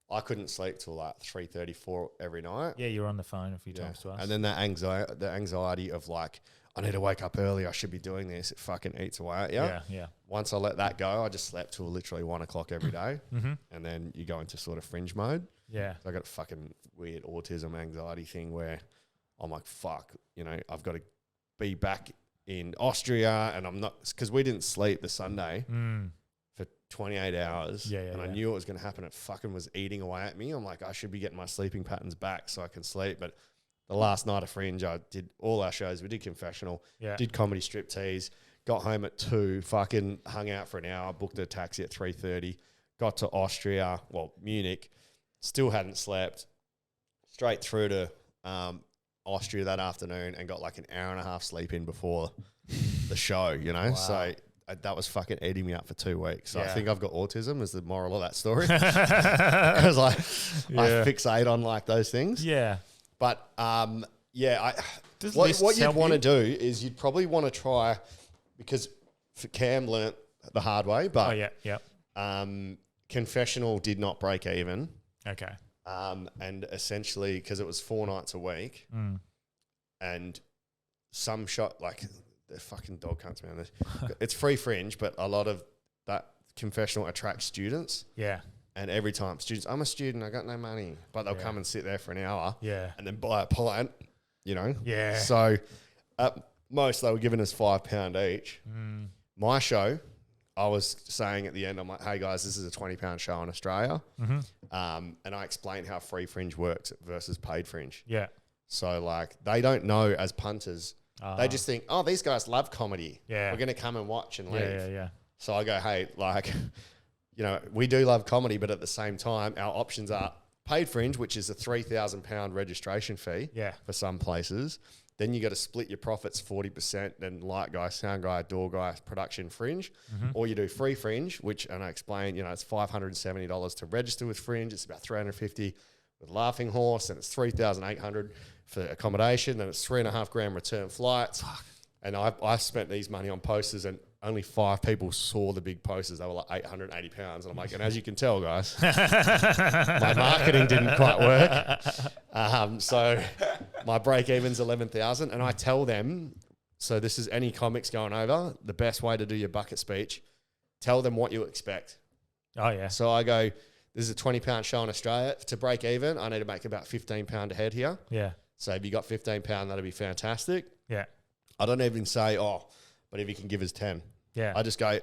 I couldn't sleep till like 3:34 every night. Yeah, you're on the phone a few Yeah. times to us. And then the anxiety of like, I need to wake up early. I should be doing this. It fucking eats away at you. yeah. Once I let that go, I just slept till literally 1 o'clock every day. And then you go into sort of fringe mode. Yeah. So I got a fucking weird autism anxiety thing where I'm like, fuck, I've got to be back in Austria, and I'm not, because we didn't sleep the Sunday for 28 hours. Yeah, and I knew it was going to happen. It fucking was eating away at me. I'm like, I should be getting my sleeping patterns back so I can sleep. But the last night of Fringe, I did all our shows. We did confessional, did comedy striptease, got home at 2, fucking hung out for an hour, booked a taxi at 3:30, got to Austria, Munich, still hadn't slept, straight through to Austria that afternoon and got like an hour and a half sleep in before the show, Wow. So that was fucking eating me up for 2 weeks. So I Yeah. think I've got autism is the moral of that story. Because I fixate on like those things. Yeah. But Does what lists you'd help want to you? do is you'd probably want to try, because for Cam learnt the hard way, but Yeah. confessional did not break even. Okay. And essentially, because it was 4 nights a week, and some shot, like the fucking dog cunts, man. It's free Fringe, but a lot of that confessional attracts students. Yeah. And every time students, I'm a student, I got no money, but they'll come and sit there for an hour, Yeah. and then buy a pint, Yeah. So at most they were giving us £5 each. My show, I was saying at the end, I'm like, hey guys, this is a £20 show in Australia. And I explained how free Fringe works versus paid Fringe. Yeah. So like they don't know as punters. They just think, oh, these guys love comedy. Yeah. We're going to come and watch and leave. Yeah. So I go, hey, like, we do love comedy, but at the same time, our options are paid Fringe, which is a £3,000 registration fee for some places. Then you got to split your profits 40%, then light guy, sound guy, door guy, production Fringe. Or you do free Fringe, which, and I explain, it's $570 to register with Fringe. It's about $350 with Laughing Horse, and it's $3,800 for accommodation, and it's $3,500 return flights. And I spent these money on posters, and only 5 people saw the big posters. They were like £880. And I'm like, and as you can tell, guys, my marketing didn't quite work. So my break even's 11,000. And I tell them, so this is any comics going over, the best way to do your bucket speech, tell them what you expect. Oh, yeah. So I go, this is a £20 show in Australia. To break even, I need to make about £15 a head here. Yeah. So if you got £15, that'd be fantastic. Yeah. I don't even say, but if you can give us 10. Yeah. I just go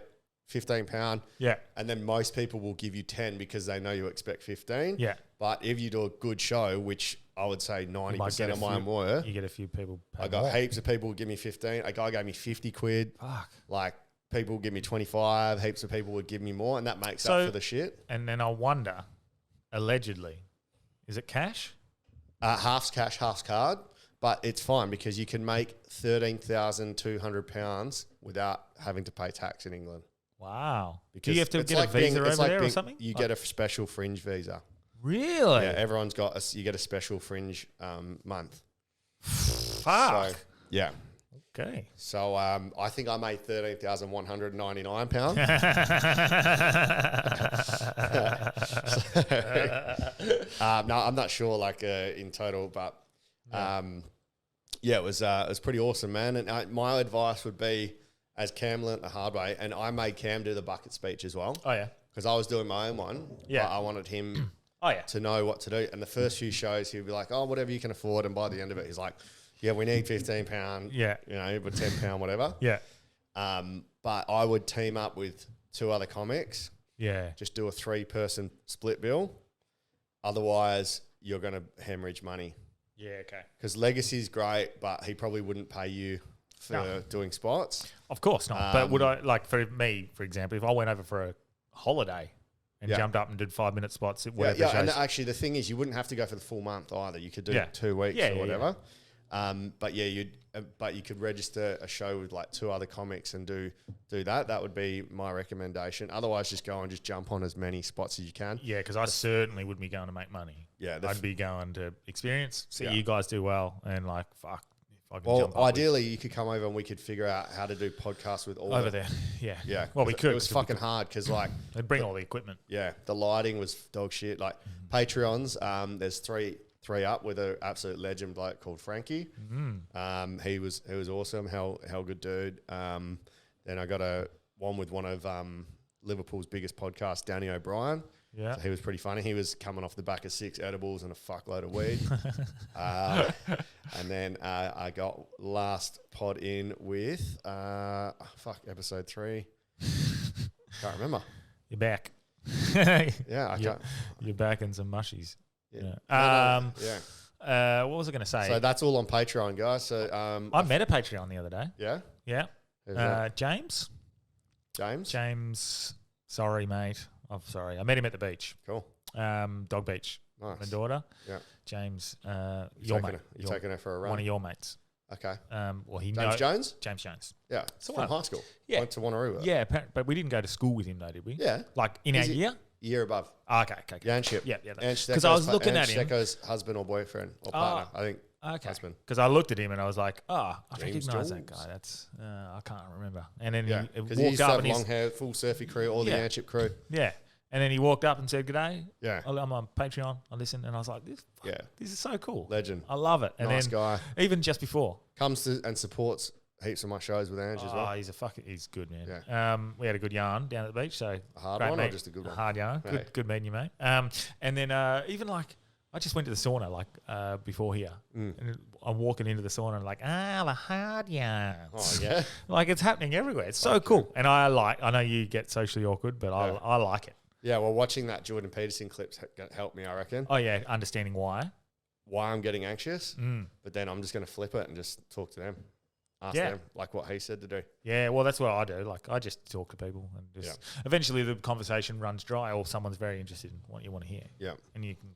£15. Yeah. And then most people will give you 10 because they know you expect 15. Yeah. But if you do a good show, which I would say 90% of mine were, You get a few people. I got heaps of people would give me 15. A guy gave me 50 quid. Fuck. Like people would give me 25. Heaps of people would give me more. And that makes up for the shit. And then I wonder, allegedly, is it cash? Half's cash, half's card. But it's fine because you can make £13,200 without having to pay tax in England. Wow. Because Do you have to it's get like a visa it's over like there or being- something? You get a special Fringe visa. Really? Yeah, everyone's got you get a special Fringe month. Fuck. So, yeah. Okay. So I think I made £13,199. No, I'm not sure in total, but It was pretty awesome, man. And my advice would be, as Cam learnt the hard way, and I made Cam do the bucket speech as well. Oh, yeah. Because I was doing my own one. Yeah. But I wanted him Oh, yeah. to know what to do. And the first few shows, he'd be like, oh, whatever you can afford. And by the end of it, he's like, yeah, we need £15. Yeah. You know, but £10, whatever. Yeah. But I would team up with 2 other comics. Yeah. Just do a 3-person split bill. Otherwise, you're going to hemorrhage money. Yeah, okay. Because Legacy's great, but he probably wouldn't pay you for doing spots. Of course not. But would I, like for me, for example, if I went over for a holiday and jumped up and did 5-minute spots at whatever shows. And actually the thing is, you wouldn't have to go for the full month either. You could do 2 weeks or whatever. But you could register a show with like 2 other comics and do that. That would be my recommendation. Otherwise, just go and just jump on as many spots as you can. Yeah, because I certainly wouldn't be going to make money. Yeah, I'd be going to experience, see you guys do well, and like, fuck. If I can Well, jump up ideally, you could come over and we could figure out how to do podcasts with all over there. Yeah. Yeah. Well, we could. It was fucking hard because like they'd bring all the equipment. Yeah, the lighting was dog shit. Like Patreons, there's three up with an absolute legend bloke called Frankie. He was awesome. Hell good dude. Then I got one with one of Liverpool's biggest podcasts, Danny O'Brien. Yeah, so he was pretty funny. He was coming off the back of 6 edibles and a fuckload of weed. And then I got last pod in with episode 3. Can't remember. You're back. Yeah, I can't. You're back in some mushies. Yeah. What was I going to say? So that's all on Patreon, guys. So I met a Patreon the other day. Yeah. Yeah. Who's that? James. James. Sorry, mate. I'm sorry. I met him at the beach. Cool. Dog Beach. Nice. My daughter. Yeah. James. Your mate. You're taking her for a run. One of your mates. Okay. Well, he James Jones. James Jones. Yeah. So from high school. Yeah. Went to Wanneroo. Yeah, but we didn't go to school with him though, did we? Yeah. Like in our year. Year above. Oh, okay. Yanship. Yeah. Because I was looking at him. Secco's husband or boyfriend or partner. I think. Okay. Husband. Because I looked at him and I was like, I James recognise that Jones. guy. That's I can't remember. And then he because he walked used to up have and long hair, full surfy crew, all the Yanship crew. Yeah. And then he walked up and said, "G'day. Yeah. I'm on Patreon. I listen." And I was like, "This is so cool. Legend. I love it." And nice then guy. Even just before Comes to and supports heaps of my shows with Ange as well. He's good, man. Yeah. We had a good yarn down at the beach. So a hard great one mate. or just a good one? A hard yarn. Hey. Good meeting you, mate. And then even like I just went to the sauna like before here, and I'm walking into the sauna and like the hard yarns. Oh yeah. Like it's happening everywhere. It's so cool. And I know you get socially awkward, but I like it. Yeah, well, watching that Jordan Peterson clips helped me, I reckon. Oh yeah, understanding why I'm getting anxious, but then I'm just going to flip it and just talk to them, ask them like what he said to do. Yeah, well, that's what I do. Like I just talk to people and just eventually the conversation runs dry, or someone's very interested in what you want to hear. Yeah, and you can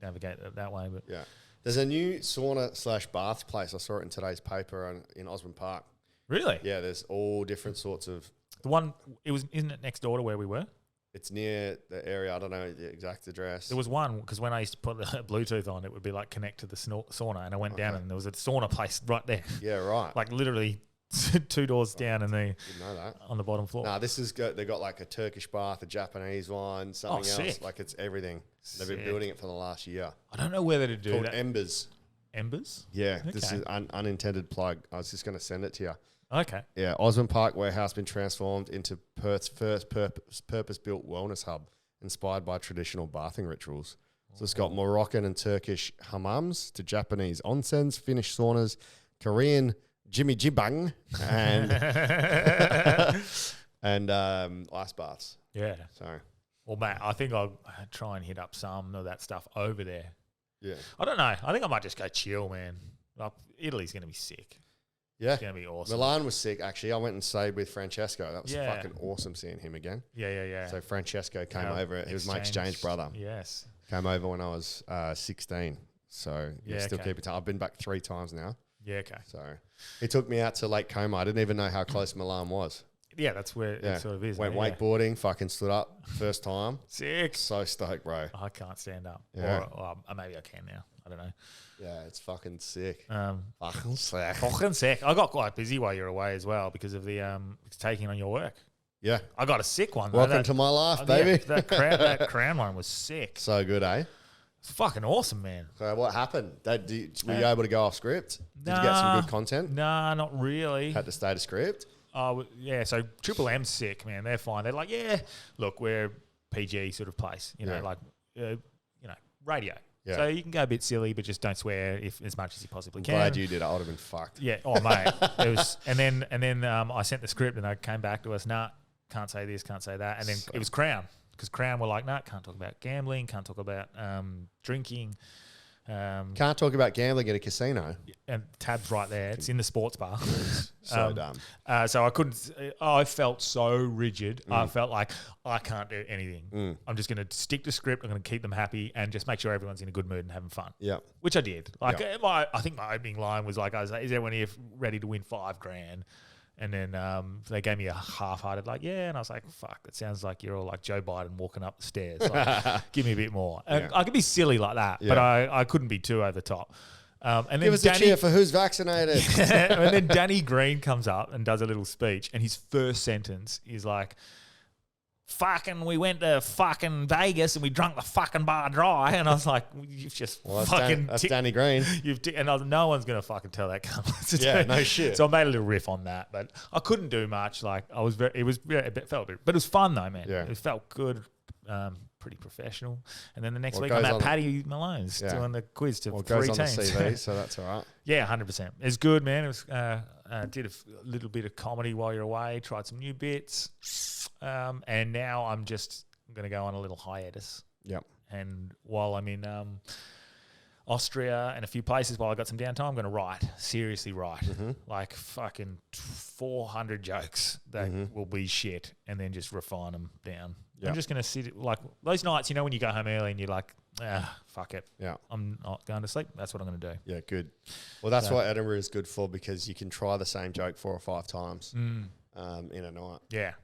navigate it that way. But yeah, there's a new sauna/bath place. I saw it in today's paper in Osborne Park. Really? Yeah, there's all different sorts of. The one isn't it next door to where we were? It's near the area. I don't know the exact address. There was one because when I used to put the Bluetooth on, it would be like connect to the sauna, and I went down and there was a sauna place right there. Yeah, right. Like literally 2 doors down in didn't know that. on the bottom floor. Nah, this is they got like a Turkish bath, a Japanese one, something else. Sick. Like it's everything. They've been building it for the last year. I don't know whether to do Called that. Embers. Embers? Yeah, this is unintended plug. I was just going to send it to you. Okay. Yeah, Osborne Park Warehouse been transformed into Perth's first purpose-built wellness hub, inspired by traditional bathing rituals. So it's got Moroccan and Turkish hammams to Japanese onsens, Finnish saunas, Korean jimmy jibang, and ice baths. Yeah. So, Well, Matt, I think I'll try and hit up some of that stuff over there. yeah. I don't know. I think I might just go chill, man. Italy's going to be sick. Yeah. It's going to be awesome. Milan was sick, actually. I went and stayed with Francesco. That was Yeah. fucking awesome seeing him again. Yeah. So Francesco came Our over. He was my exchange brother. Yes. Came over when I was 16. So still keep it. I've been back 3 times now. Yeah, okay. So he took me out to Lake Como. I didn't even know how close Milan was. Yeah, that's where it sort of is. Went mate, wakeboarding, fucking stood up first time. Sick. So stoked, bro. I can't stand up. Yeah. Or maybe I can now. I don't know. Yeah, it's fucking sick. Fucking sick. I got quite busy while you're away as well because of the taking on your work. Yeah. I got a sick one. Though. Welcome to my life, baby. Yeah, that crown one was sick. So good, eh? It's fucking awesome, man. So what happened? Were you able to go off script? Did you get some good content? Nah, not really. Had to stay to script? Oh, yeah, so Triple M's sick, man. They're fine. They're like, yeah, look, we're PG sort of place, radio. Yeah. So you can go a bit silly, but just don't swear as much as you possibly can. Glad you did. I would have been fucked. Yeah. Oh, mate. It was, and then I sent the script and they came back to us. Nah, can't say this, can't say that. And then it was Crown, because Crown were like, nah, can't talk about gambling, can't talk about drinking. Can't talk about gambling at a casino. And tab's right there. It's in the sports bar. So dumb. So I couldn't. I felt so rigid. I felt like I can't do anything. I'm just going to stick to script. I'm going to keep them happy and just make sure everyone's in a good mood and having fun. Yeah, which I did. Like I think my opening line was like, "Is everyone here ready to win $5,000?" And then they gave me a half-hearted like, yeah. And I was like, fuck, that sounds like you're all like Joe Biden walking up the stairs. Like, give me a bit more. And I could be silly like that, but I couldn't be too over the top. And then give us a cheer for who's vaccinated. And then Danny Green comes up and does a little speech. And his first sentence is like, fucking, we went to fucking Vegas and we drunk the fucking bar dry. And I was like, you've just that's Danny Green. No one's going to fucking tell that cunt. Yeah, no shit. So I made a little riff on that, but I couldn't do much. Like it felt a bit, but it was fun though, man. Yeah. It felt good. Pretty professional. And then the next week I'm at Paddy Malone's doing the quiz to 3 teams. On the CV, so that's all right. Yeah, 100%. It's good, man. It was did a little bit of comedy while you're away, tried some new bits. And now I'm going to go on a little hiatus. Yep. And while I'm in Austria and a few places, while I got some downtime, I'm going to seriously write. Like fucking 400 jokes that will be shit and then just refine them down. Yep. I'm just going to sit, like those nights, when you go home early and you're like, fuck it. Yeah. I'm not going to sleep. That's what I'm going to do. Yeah, good. Well, that's what Edinburgh is good for, because you can try the same joke 4 or 5 times in a night. Yeah.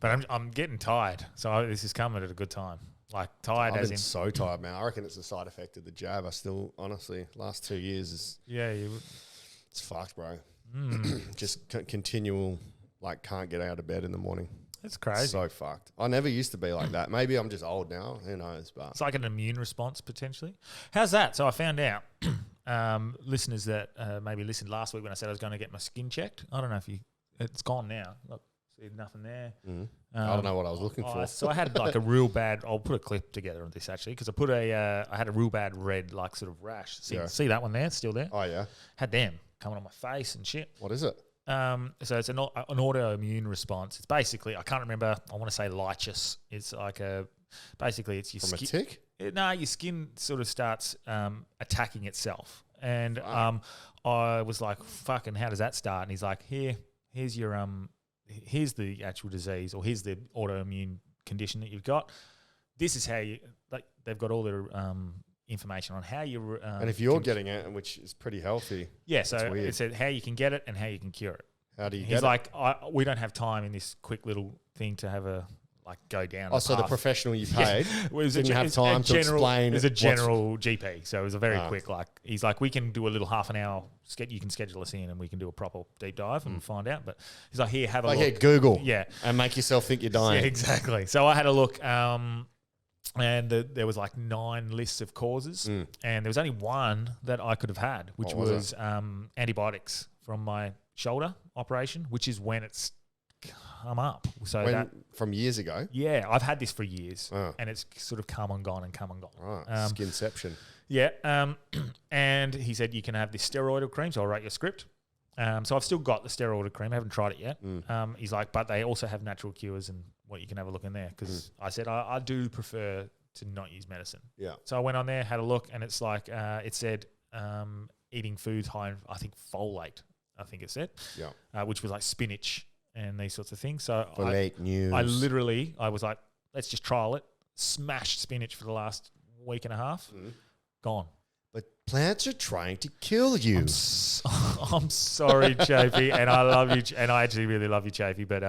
But I'm getting tired, so this is coming at a good time. Like tired I've been so tired, man. I reckon it's a side effect of the jab. I still, honestly, last 2 years is... Yeah, it's fucked, bro. Just continual, like, can't get out of bed in the morning. It's crazy. So fucked. I never used to be like that. Maybe I'm just old now. Who knows? But it's like an immune response potentially. How's that? So I found out, listeners that maybe listened last week when I said I was going to get my skin checked. I don't know if it's gone now. Look, see nothing there. I don't know what I was looking for. So I had like a real bad. I'll put a clip together of this actually, because I had a real bad red like sort of rash. See that one there? It's still there. Oh yeah. Had them coming on my face and shit. What is it? So it's an autoimmune response. It's basically, I can't remember, I want to say lychus. It's like basically it's your skin. From a tick? Your skin sort of starts attacking itself. And I was like, fucking, how does that start? And he's like, here's here's the actual disease, or here's the autoimmune condition that you've got. This is how they've got all their information on how you... and if you're getting it, which is pretty healthy. Yeah, so it said how you can get it and how you can cure it. How do you get it? He's like, we don't have time in this quick little thing to have go down. Oh, so the professional you paid didn't have time to explain. It was a general GP, so it was a very quick, he's like, we can do a little half an hour, you can schedule us in and we can do a proper deep dive and find out. But he's like, here, have a look. Like, Google. Yeah. And make yourself think you're dying. Yeah, exactly. So I had a look, and there was 9 lists of causes, and there was only one that I could have had, which was antibiotics from my shoulder operation, which is when it's come up. So from years ago? Yeah, I've had this for years, and it's sort of come and gone and come and gone. Right, skinception. Yeah, and he said you can have this steroidal cream, so I'll write your script. So I've still got the steroidal cream. I haven't tried it yet. He's like, but they also have natural cures and what you can have a look in there. Because I said, I do prefer to not use medicine. Yeah. So I went on there, had a look, and it's like, it said eating foods high in, I think, folate, I think it said. Yeah. Which was like spinach and these sorts of things. So folate news. I was like, let's just trial it. Smashed spinach for the last week and a half. Gone. But plants are trying to kill you. I'm sorry, Chafee, and I love you, and I actually really love you, Chafee, but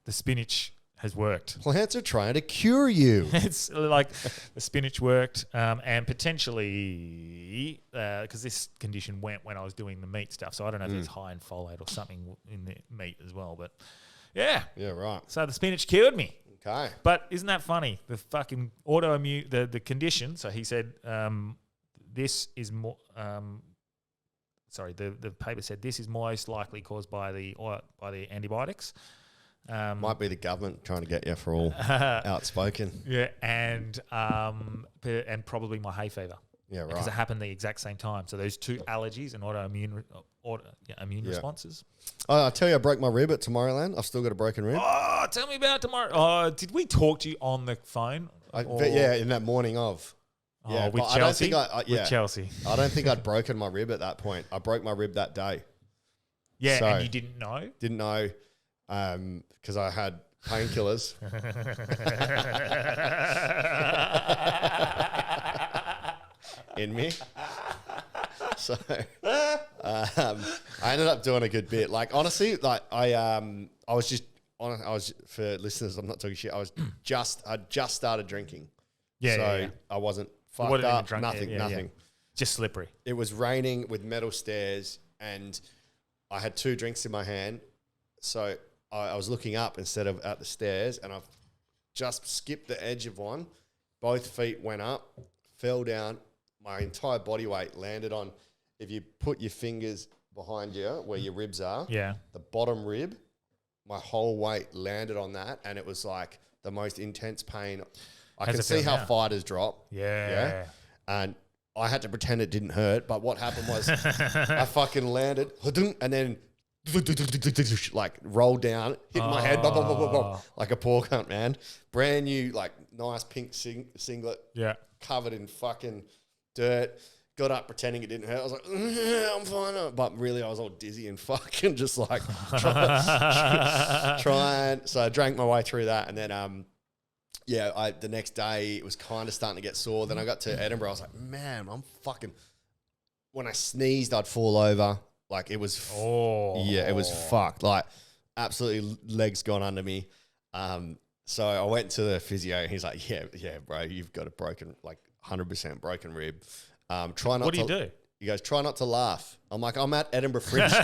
the spinach has worked. Plants are trying to cure you. It's like the spinach worked, and potentially, because this condition went when I was doing the meat stuff, so I don't know if it's high in folate or something in the meat as well, but yeah. Yeah, right. So the spinach cured me. Okay. But isn't that funny? The fucking autoimmune, the condition. So he said, this is more. The paper said this is most likely caused by the antibiotics. Might be the government trying to get you for all outspoken. Yeah, and probably my hay fever. Yeah, right. Because it happened the exact same time. So those two allergies and autoimmune responses. Oh, I'll tell you, I broke my rib at Tomorrowland. I've still got a broken rib. Oh, tell me about tomorrow. Oh, did we talk to you on the phone? In that morning of. Yeah, with but Chelsea. With Chelsea. I don't think I'd broken my rib at that point. I broke my rib that day. Yeah, So, and you didn't know? Didn't know because I had painkillers. In me. So I ended up doing a good bit. Like, honestly, like I was for listeners, I'm not talking shit. I just started drinking. Yeah. I wasn't fucked up. Nothing. Yeah. Just slippery. It was raining with metal stairs, and I had 2 drinks in my hand. So I was looking up instead of at the stairs, and I've just skipped the edge of one. Both feet went up, fell down. My entire body weight landed on, if you put your fingers behind you where your ribs are, the bottom rib, my whole weight landed on that, and it was like the most intense pain. I can see how fighters drop. Yeah. And I had to pretend it didn't hurt, but what happened was I fucking landed and then like rolled down, hit my head, like a poor cunt, man. Brand new, like nice pink singlet, covered in fucking dirt. Got up pretending it didn't hurt. I was like, I'm fine. But really, I was all dizzy and fucking just like trying. So I drank my way through that. And then, the next day, it was kind of starting to get sore. Then I got to Edinburgh. I was like, man, I'm fucking... When I sneezed, I'd fall over. Like, it was... it was fucked. Like, absolutely legs gone under me. So I went to the physio. And he's like, yeah, bro, you've got a broken, like, 100% broken rib. Try not. What do you do? He goes, try not to laugh. I'm like, I'm at Edinburgh Fringe. I'm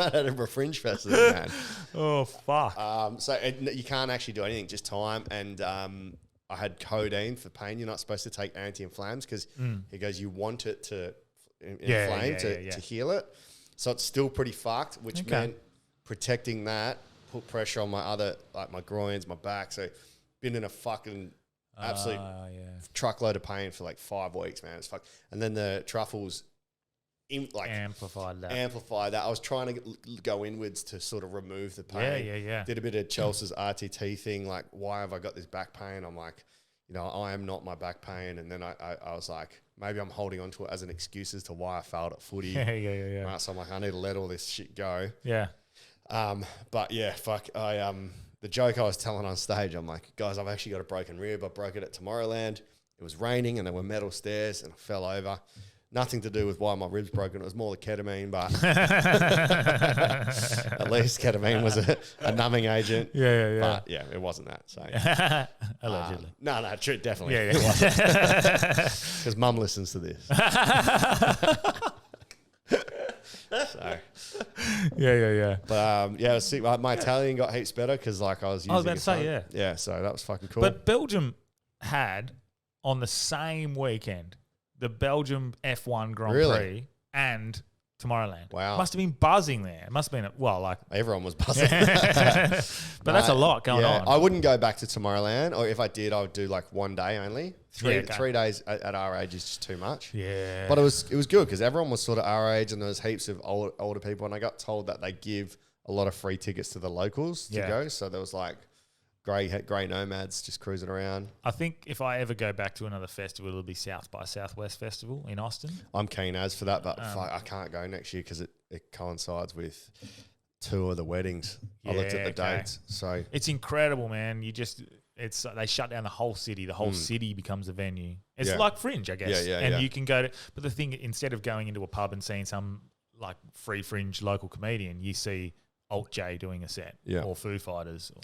at Edinburgh Fringe Festival, man. Oh, fuck. You can't actually do anything, just time. And I had codeine for pain. You're not supposed to take anti-inflammatories because he goes, you want it to inflame to heal it. So it's still pretty fucked, which meant protecting that, put pressure on my other, like my groins, my back. So been in a fucking absolute truckload of pain for like 5 weeks, man. It's fucked. And then the truffles amplified that. I was trying to go inwards to sort of remove the pain. Yeah. Did a bit of Chelsea's RTT thing, like, why have I got this back pain? I'm like, I am not my back pain. And then I was like, maybe I'm holding on to it as an excuse as to why I failed at footy. Yeah. Right, so I'm like, I need to let all this shit go. Yeah. But yeah, fuck. The joke I was telling on stage, I'm like, guys, I've actually got a broken rib. I broke it at Tomorrowland. It was raining and there were metal stairs and I fell over. Nothing to do with why my rib's broken. It was more the ketamine, but at least ketamine was a numbing agent. Yeah. But yeah, it wasn't that. So allegedly. No, true, definitely. Yeah. It wasn't. Because mum listens to this. So Yeah. But see, my Italian got heaps better because like I was using. I was about to say, yeah. So that was fucking cool. But Belgium had on the same weekend the Belgium F1 Grand Prix and Tomorrowland. Wow, must have been buzzing there. It must have been everyone was buzzing. But that's a lot going on. I wouldn't go back to Tomorrowland, or if I did, I would do like 1 day only. 3 days at our age is just too much. Yeah, but it was good because everyone was sort of our age, and there was heaps of older people, and I got told that they give a lot of free tickets to the locals to go. So there was like grey nomads just cruising around. I think if I ever go back to another festival, it'll be South by Southwest Festival in Austin. I'm keen as for that, but I can't go next year because it coincides with 2 of the weddings. I looked at the dates, so it's incredible, man. They shut down the whole city. The whole city becomes a venue. It's like Fringe, I guess. And you can go to, but the thing, instead of going into a pub and seeing some like free Fringe local comedian, you see Alt J doing a set, or Foo Fighters, or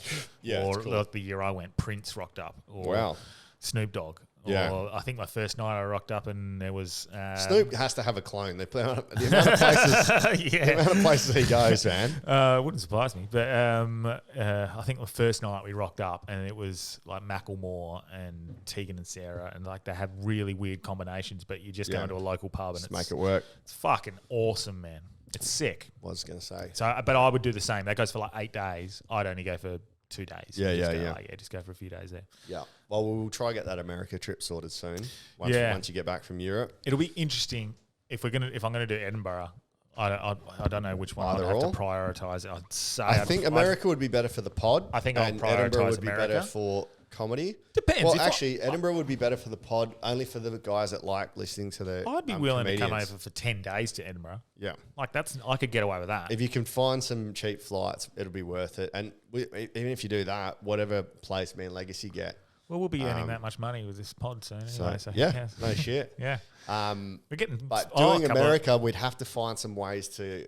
cool. like the year I went, Prince rocked up, or Snoop Dogg. Yeah. Or I think my first night I rocked up and there was Snoop has to have a clone. They play on the amount of places. The amount of places he goes, man. Wouldn't surprise me. But I think the first night we rocked up and it was like Macklemore and Tegan and Sarah, and like they have really weird combinations. But you just go into a local pub and Just make it work. It's fucking awesome, man. It's sick. I was going to say. So, but I would do the same. That goes for like 8 days. I'd only go for 2 days. Just go for a few days there. Yeah. Well, we'll try to get that America trip sorted soon. Once you get back from Europe. It'll be interesting if I'm gonna do Edinburgh. I don't know which one I'd have to prioritise. I'd say I think America would be better for the pod. I think I'll prioritise Edinburgh would America. be better for comedy. Depends. Well, actually, Edinburgh would be better for the pod, only for the guys that like listening to the. I'd be willing comedians. to come over for 10 days to Edinburgh. Yeah, like I could get away with that. If you can find some cheap flights, it'll be worth it. And even if you do that, whatever place me and Legacy get. Well, we'll be earning that much money with this pod soon. Anyway, so no shit. Yeah, we're getting. But doing America, we'd have to find some ways to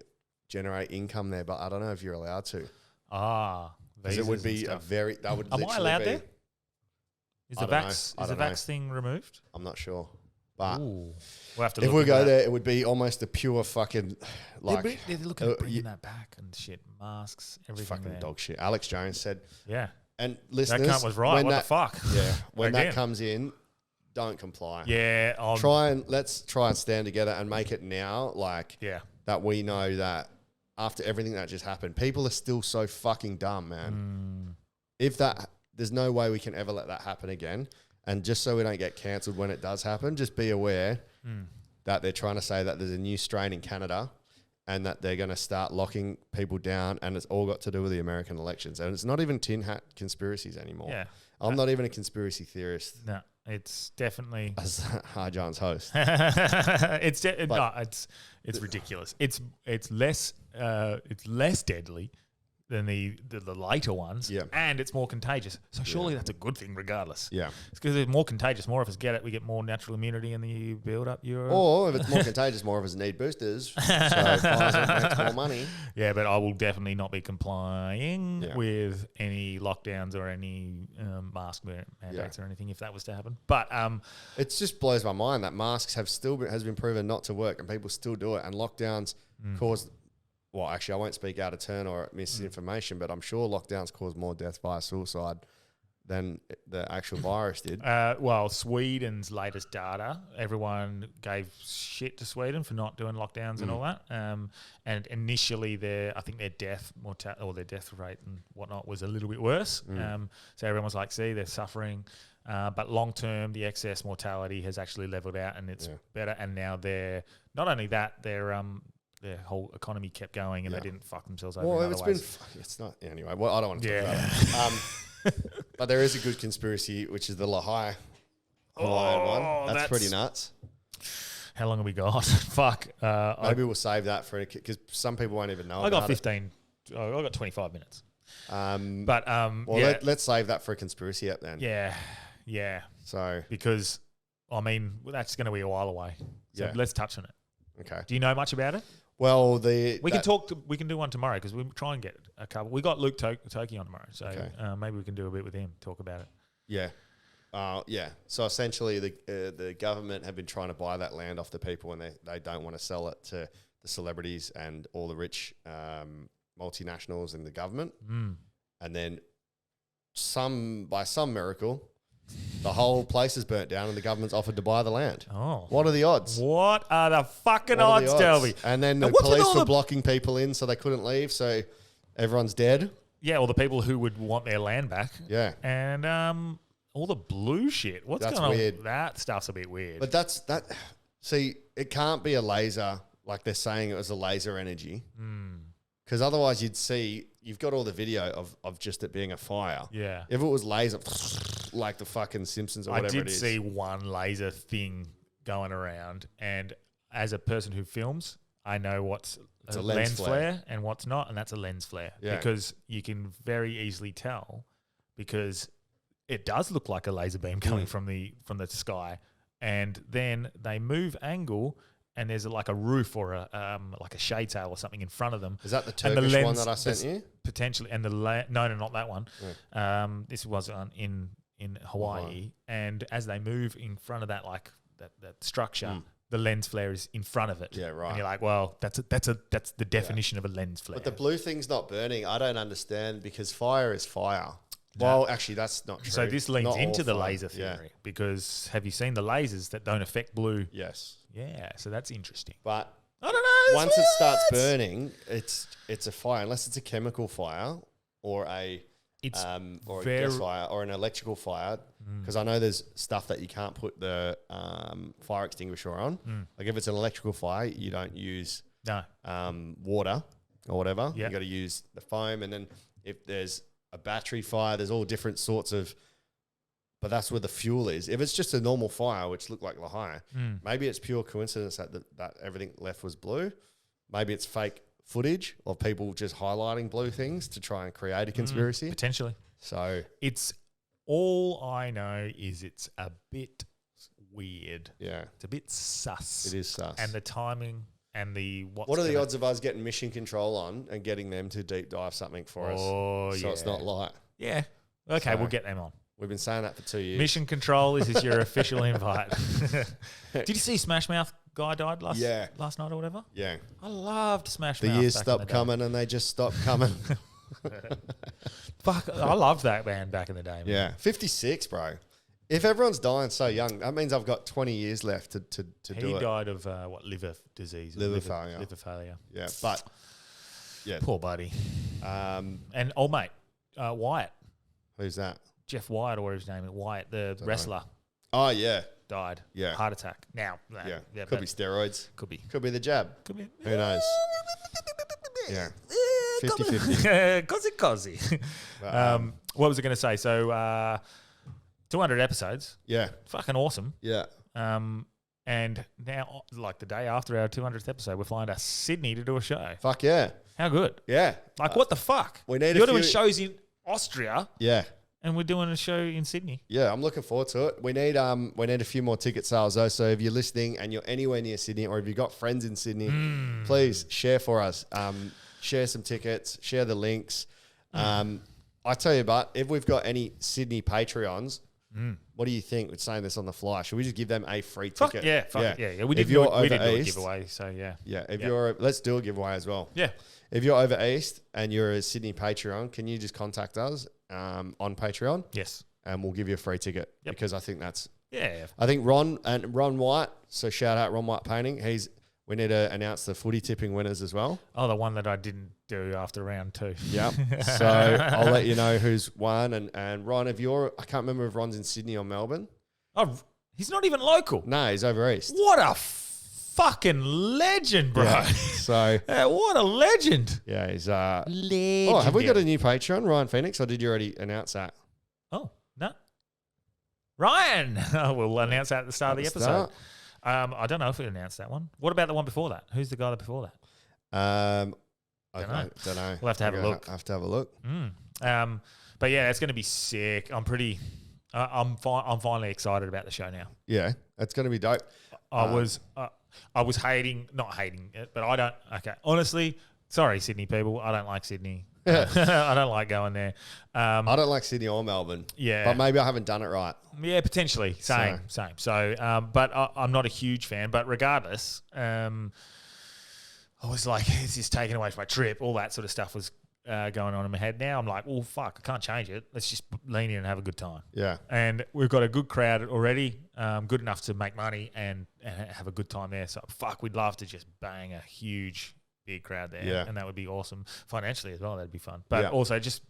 generate income there. But I don't know if you're allowed to. Because it would be That would. Am I allowed there? Is the vax thing removed? I'm not sure. But we'll have to if we go there, it would be almost a pure fucking like. They're looking at bringing that back and shit, masks, everything. Fucking dog shit. Alex Jones said. Yeah. And listeners, that cunt was right. What the fuck? Yeah. When that comes in, don't comply. Yeah. Let's try and stand together and make it now. That we know that after everything that just happened, people are still so fucking dumb, man. There's no way we can ever let that happen again. And just so we don't get cancelled when it does happen, just be aware that they're trying to say that there's a new strain in Canada and that they're going to start locking people down, and it's all got to do with the American elections. And it's not even tin hat conspiracies anymore. Yeah. I'm not even a conspiracy theorist. No, it's definitely... As High Giant's host. It's ridiculous. It's less deadly than the later ones, and it's more contagious. So surely that's a good thing, regardless. Yeah, it's because it's more contagious. More of us get it. We get more natural immunity, and then you build up your. Or if it's more contagious, more of us need boosters. So Pfizer makes more money. Yeah, but I will definitely not be complying with any lockdowns or any mask mandates or anything if that was to happen. But it just blows my mind that masks has been proven not to work, and people still do it, and lockdowns cause. Well, actually, I won't speak out of turn or misinformation, but I'm sure lockdowns cause more deaths by suicide than the actual virus did. Well, Sweden's latest data, everyone gave shit to Sweden for not doing lockdowns and all that. And initially, I think their death rate and whatnot was a little bit worse. So everyone was like, see, they're suffering. But long term, the excess mortality has actually leveled out and it's better. And now not only that, their whole economy kept going and they didn't fuck themselves over. Well, it's not anyway. Well, I don't want to talk about it. But there is a good conspiracy, which is the Hawaiian one. That's pretty nuts. How long have we got? Fuck. Maybe we'll save that for because some people won't even know. I got 15. I got 25 minutes. Let's save that for a conspiracy app then. Yeah. So because that's going to be a while away. So let's touch on it. Okay. Do you know much about it? Well, we can do one tomorrow because we try and get a couple. We got Luke Toki on tomorrow, so maybe we can do a bit with him, talk about it. Yeah. So essentially, the government have been trying to buy that land off the people, and they don't want to sell it to the celebrities and all the rich multinationals in the government. And then by some miracle, the whole place is burnt down and the government's offered to buy the land. Oh. What are the odds? What are the fucking odds, Delby? And then the police were blocking people in so they couldn't leave, so everyone's dead. Yeah, or the people who would want their land back. Yeah. And all the blue shit. That's going on? Weird. That stuff's a bit weird. But see, it can't be a laser like they're saying it was a laser energy. Because otherwise you've got all the video of just it being a fire. Yeah. If it was laser, like the fucking Simpsons or whatever it is. I did see one laser thing going around, and as a person who films, I know what's a lens flare and what's not, and that's a lens flare. Yeah. Because you can very easily tell because it does look like a laser beam coming from the sky, and then they move angle. And there's like a roof or like a shade sail or something in front of them. Is that the Turkish one that I sent you? Potentially. And no, not that one. This was in in Hawaii, and as they move in front of that that structure, the lens flare is in front of it. Yeah, right. And you're like, well, that's the definition of a lens flare. But the blue thing's not burning. I don't understand because fire is fire. Well, actually, that's not true. So this leans Not all into the fire. laser theory because have you seen the lasers that don't affect blue? Yes. Yeah, so that's interesting. But I don't know. once it starts burning, it's a fire, unless it's a chemical fire or a or a gas fire or an electrical fire. Because I know there's stuff that you can't put the fire extinguisher on. Like if it's an electrical fire, you don't use water or whatever. Yep. You got to use the foam, and then if there's a battery fire, there's all different sorts of. But that's where the fuel is. If it's just a normal fire, which looked like Lahai, maybe it's pure coincidence that everything left was blue. Maybe it's fake footage of people just highlighting blue things to try and create a conspiracy. Potentially. So It's all I know is it's a bit weird. yeah, It's a bit sus. it is sus. And the timing and the what are the odds of us getting mission control on and getting them to deep dive something for us? Oh, So it's not light. Yeah. Okay, So- we'll get them on. We've been saying that for 2 years. Mission Control, this is your official invite. Did you see Smash Mouth guy died last night or whatever? Yeah. I loved Smash The Mouth. years back in stopped the day. coming and they just stopped coming. Fuck, I loved that band back in the day. Man. Yeah. 56, bro. If everyone's dying so young, that means I've got 20 years left to He do it. died of liver disease. or Liver failure. Liver failure. Yeah. But, yeah. Poor buddy. Um, And old mate, Wyatt. who's that? Jeff Wyatt, or his name, Wyatt, the wrestler, Oh, yeah. died. Yeah. Heart attack. Now, Yeah. Could be steroids. Could be. Could be the jab. Could be. Who knows? Yeah. 50-50. Cozy. What was I going to say? So, 200 episodes. Yeah. Fucking awesome. Yeah. And now, like the day after our 200th episode, we're flying to Sydney to do a show. Fuck yeah. How good? Yeah. Like, what the fuck? we need a You're doing few- shows in Austria, Yeah. and we're doing a show in Sydney. Yeah, I'm looking forward to it. We need a few more ticket sales though. So if you're listening and you're anywhere near Sydney, or if you've got friends in Sydney, please share for us. Share some tickets, share the links. I tell you, but if we've got any Sydney Patreons, what do you think? We're saying this on the fly. Should we just give them a free Fuck ticket? yeah. We If did do you're we did do a over east- giveaway, so yeah. Yeah. If Yeah. you're, let's do a giveaway as well. Yeah. If you're over east and you're a Sydney Patreon, can you just contact us on Patreon, Yes. and we'll give you a free ticket Yep. because I think that's. Yeah. I think Ron White. So shout out Ron White Painting. We need to announce the footy tipping winners as well. Oh, the one that I didn't do after round 2. Yep. So I'll let you know who's won. And Ron, I can't remember if Ron's in Sydney or Melbourne. Oh, he's not even local. No, he's over east. What a fucking legend, bro. Yeah. So What a legend. yeah, he's. Legend. Oh, have we got a new Patreon, Ryan Phoenix, or did you already announce that? Oh, no. Ryan. We'll announce that at the start of the At the episode. I don't know if we announced that one. What about the one before that? Who's the guy before that? I Dunno. don't know. We'll have to have a look. I have to have a look. But yeah, it's going to be sick. I'm finally excited about the show now. Yeah, it's going to be dope. I was not hating it, but I don't. Okay, honestly, sorry, Sydney people. I don't like Sydney. I don't like going there. I don't like Sydney or Melbourne. Yeah. But maybe I haven't done it right. Yeah, potentially. Same. So, but I'm not a huge fan. But regardless, I was like, it's just taken away from my trip. All that sort of stuff was going on in my head. Now I'm like, well, fuck, I can't change it. Let's just lean in and have a good time. Yeah. And we've got a good crowd already, good enough to make money and have a good time there. So, fuck, we'd love to just bang a huge, big crowd there. Yeah. And that would be awesome. Financially as well, that'd be fun. But Yeah. also just,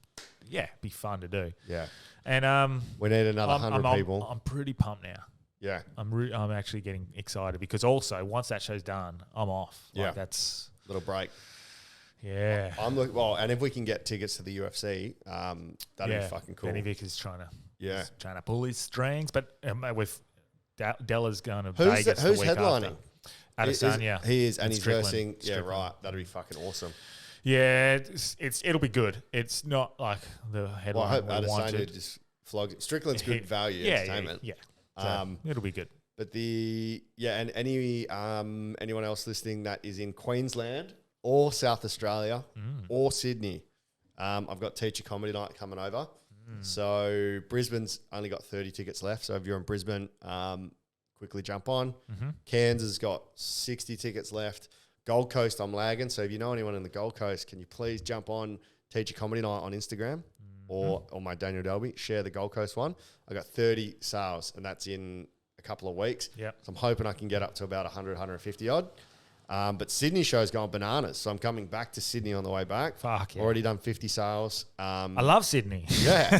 be fun to do. Yeah. And We need another 100 people. I'm pretty pumped now. Yeah. I'm actually getting excited because also once that show's done, I'm off. Like Yeah. that's Little break. yeah. I'm looking, and if we can get tickets to the UFC, that'd be fucking cool. Benny Vick is trying to pull his strings, but with Della's going to Who's Vegas who's the week headlining? after. Adesanya. He is, and And he's Strickland. versing. Yeah, Strickland. right. That'd be fucking awesome. Yeah, it'll be good. It's not like the Well, I headline hope we Adesanya wanted. just flogs it. Strickland's good value Yeah, entertainment. Yeah. So it'll be good. But and anyone else listening that is in Queensland or South Australia or Sydney, I've got Teacher Comedy Night coming over. So Brisbane's only got 30 tickets left. So if you're in Brisbane, quickly jump on. Cairns has got 60 tickets left. Gold Coast, I'm lagging. So if you know anyone in the Gold Coast, can you please jump on Teacher Comedy Night on Instagram or my Daniel Delby, share the Gold Coast one. I got 30 sales and that's in a couple of weeks. Yep. So I'm hoping I can get up to about 100, 150 odd. But Sydney show's going bananas. So I'm coming back to Sydney on the way back. Fuck yeah. Already done 50 sales. I love Sydney. Yeah.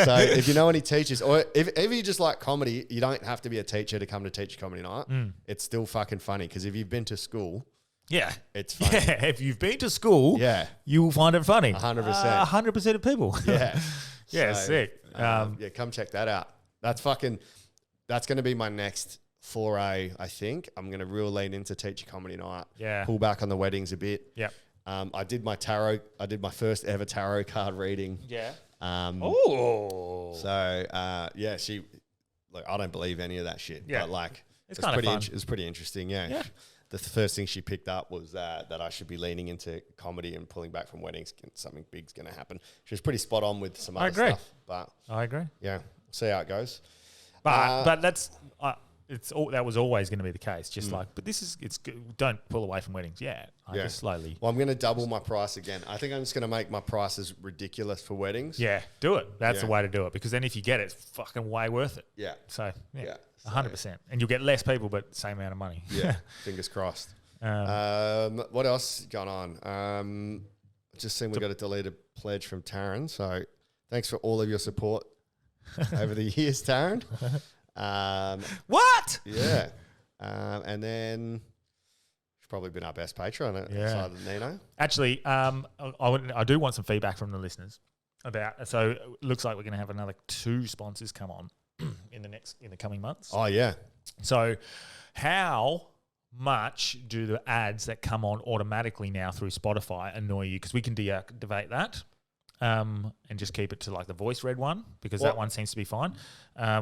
So if you know any teachers, or if you just like comedy, you don't have to be a teacher to come to Teacher Comedy Night. It's still fucking funny because if you've been to school, Yeah. it's funny. Yeah, if you've been to school, Yeah. you will find it funny. 100%. 100% of people. Yeah. Yeah, So, sick. yeah, come check that out. That's going to be my next foray, I think. I'm going to real lean into Teacher Comedy Night. Yeah. Pull back on the weddings a bit. Yep. I did my first ever tarot card reading. Yeah. So, I don't believe any of that shit. Yeah. But like, It's kind of fun. It's pretty interesting. Yeah. Yeah. The first thing she picked up was that I should be leaning into comedy and pulling back from weddings. Something big's going to happen. She was pretty spot on with some other agree. stuff. But I agree. yeah, we'll see how it goes. But that's that was always going to be the case. Just but it's good. Don't pull away from weddings. Yeah, just slowly. Well, I'm going to double my price again. I think I'm just going to make my prices ridiculous for weddings. Yeah, do it. That's the Yeah. way to do it because then if you get it, it's fucking way worth it. Yeah. So Yeah. 100%, and you'll get less people but same amount of money. Yeah. Fingers crossed. What else going on? Just seen we got a deleted pledge from Taryn. So thanks for all of your support over the years, Taryn. What? Yeah. And then she's probably been our best patron outside of Nino. Actually, I do want some feedback from the listeners about. So it looks like we're going to have another 2 sponsors come on in the coming months. Oh, yeah. So how much do the ads that come on automatically now through Spotify annoy you? Because we can deactivate that and just keep it to like the voice read one because that one seems to be fine.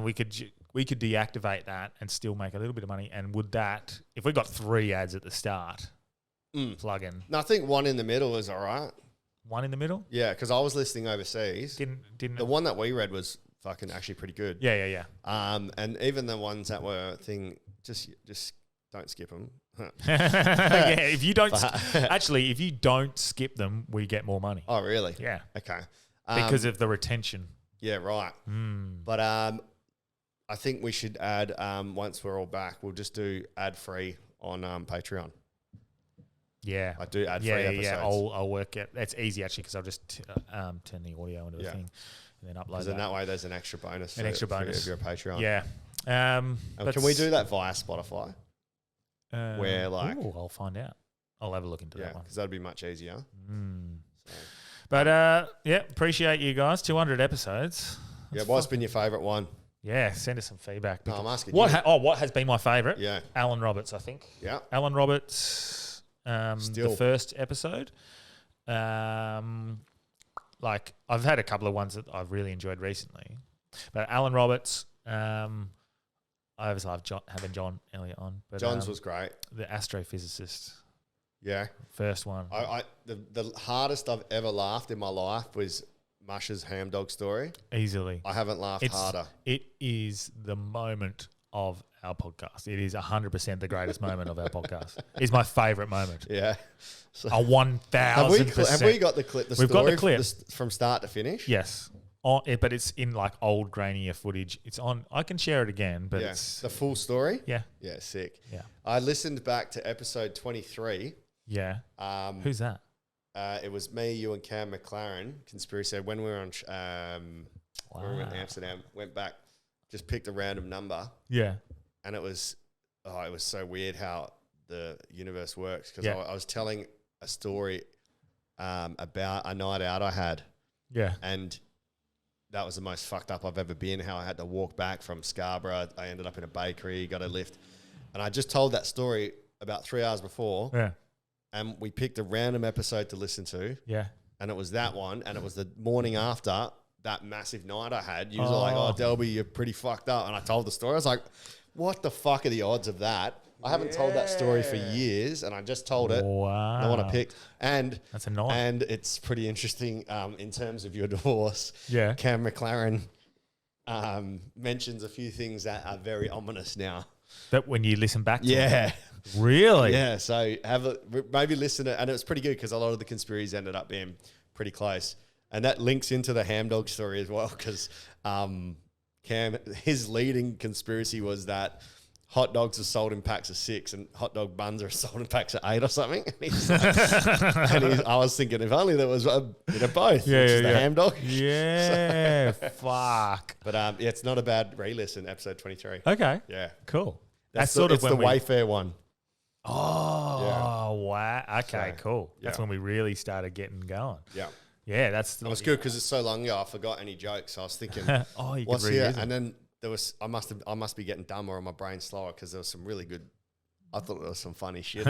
We could deactivate that and still make a little bit of money. And would that, if we got 3 ads at the start, plug in No, I think one in the middle is all right. one in the middle? Yeah, because I was listening overseas. Didn't The one that we read was fucking actually pretty good. Yeah. And even the ones that were just don't skip them. Yeah, if you don't if you don't skip them, we get more money. Oh, really? Yeah, Okay. because of the retention. Yeah, right. But I think we should add, once we're all back, we'll just do ad-free on Patreon. Yeah, I do ad-free episodes. Yeah. I'll work it. That's easy actually because I'll just turn the audio into a thing and then upload Because in that way, there's an extra bonus. If you're a Patreon. Yeah. Can we do that via Spotify? Where like... I'll find out. I'll have a look into Yeah, that one. because that'd be much easier. So. But appreciate you guys. 200 episodes. Yeah, what's been your favourite one? Yeah, send us some feedback. No, I'm asking what you. what has been my favourite? Yeah. Alan Roberts, I think. Yeah. Alan Roberts, Still. the first episode. Like I've had a couple of ones that I've really enjoyed recently, but Alan Roberts. I always love having John Elliott on. But, John's was great. the astrophysicist, Yeah. first one. The hardest I've ever laughed in my life was Mush's ham dog story. Easily. I haven't laughed harder. It is the moment of our podcast. It is 100% the greatest moment of our podcast. It's my favourite moment. Yeah. So, A 1,000%. have we got the clip? We've got the clip. From start to finish? Yes. But it's in like old grainier footage. It's on. I can share it again, but Yeah. it's The full story? yeah, Yeah, sick. yeah, I listened back to episode 23. yeah. Who's that? It was me, you, and Cam McLaren. Conspiracy. When we were on, when we were in Amsterdam, went back, just picked a random number, Yeah, and it was so weird how the universe works because Yeah. I was telling a story about a night out I had, yeah, and that was the most fucked up I've ever been. How I had to walk back from Scarborough. I ended up in a bakery, got a lift, and I just told that story about 3 hours before. yeah, And we picked a random episode to listen to, yeah. and it was that one, and it was the morning after that massive night I had. You were like, "Oh, Delby, you're pretty fucked up," and I told the story. I was like, "What the fuck are the odds of that I haven't told that story for years, and I just told it. Wow. The one I picked. And That's a 9. And it's pretty interesting in terms of your divorce. Yeah. Cam McLaren mentions a few things that are very ominous now. That when you listen back to it. Yeah. Really? Yeah. So maybe listen to it. And it was pretty good because a lot of the conspiracies ended up being pretty close. And that links into the ham dog story as well because Cam, his leading conspiracy was that hot dogs are sold in packs of 6 and hot dog buns are sold in packs of 8 or something. And he's like, I was thinking, if only there was a bit of both, which is the ham dog. Yeah, fuck. But yeah, it's not a bad re-listen, episode 23. Okay, Yeah. cool. That's sort of the when Wayfair one. Oh, wow. Okay, So, cool. That's yeah. when we really started getting going. Yeah. Yeah, that's... It was good because it's so long ago, I forgot any jokes. I was thinking, Oh, you what's could here? reuse it. And then I must be getting dumber or my brain slower because there was some really good. I thought there was some funny shit.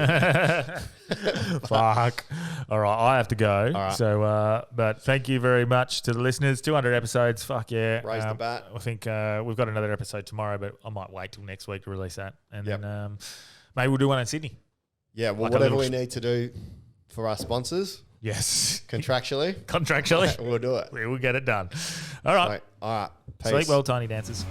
Fuck. All right, I have to go. All right. So, but thank you very much to the listeners. 200 episodes. Fuck yeah. Raise the bat. I think we've got another episode tomorrow, but I might wait till next week to release that. And Yep. then maybe we'll do one in Sydney. Yeah, well, Like a whatever little we need to do for our sponsors Yes. contractually, Contractually. we'll do it. We will get it done. All right. All right. Peace. Sleep well, tiny dancers.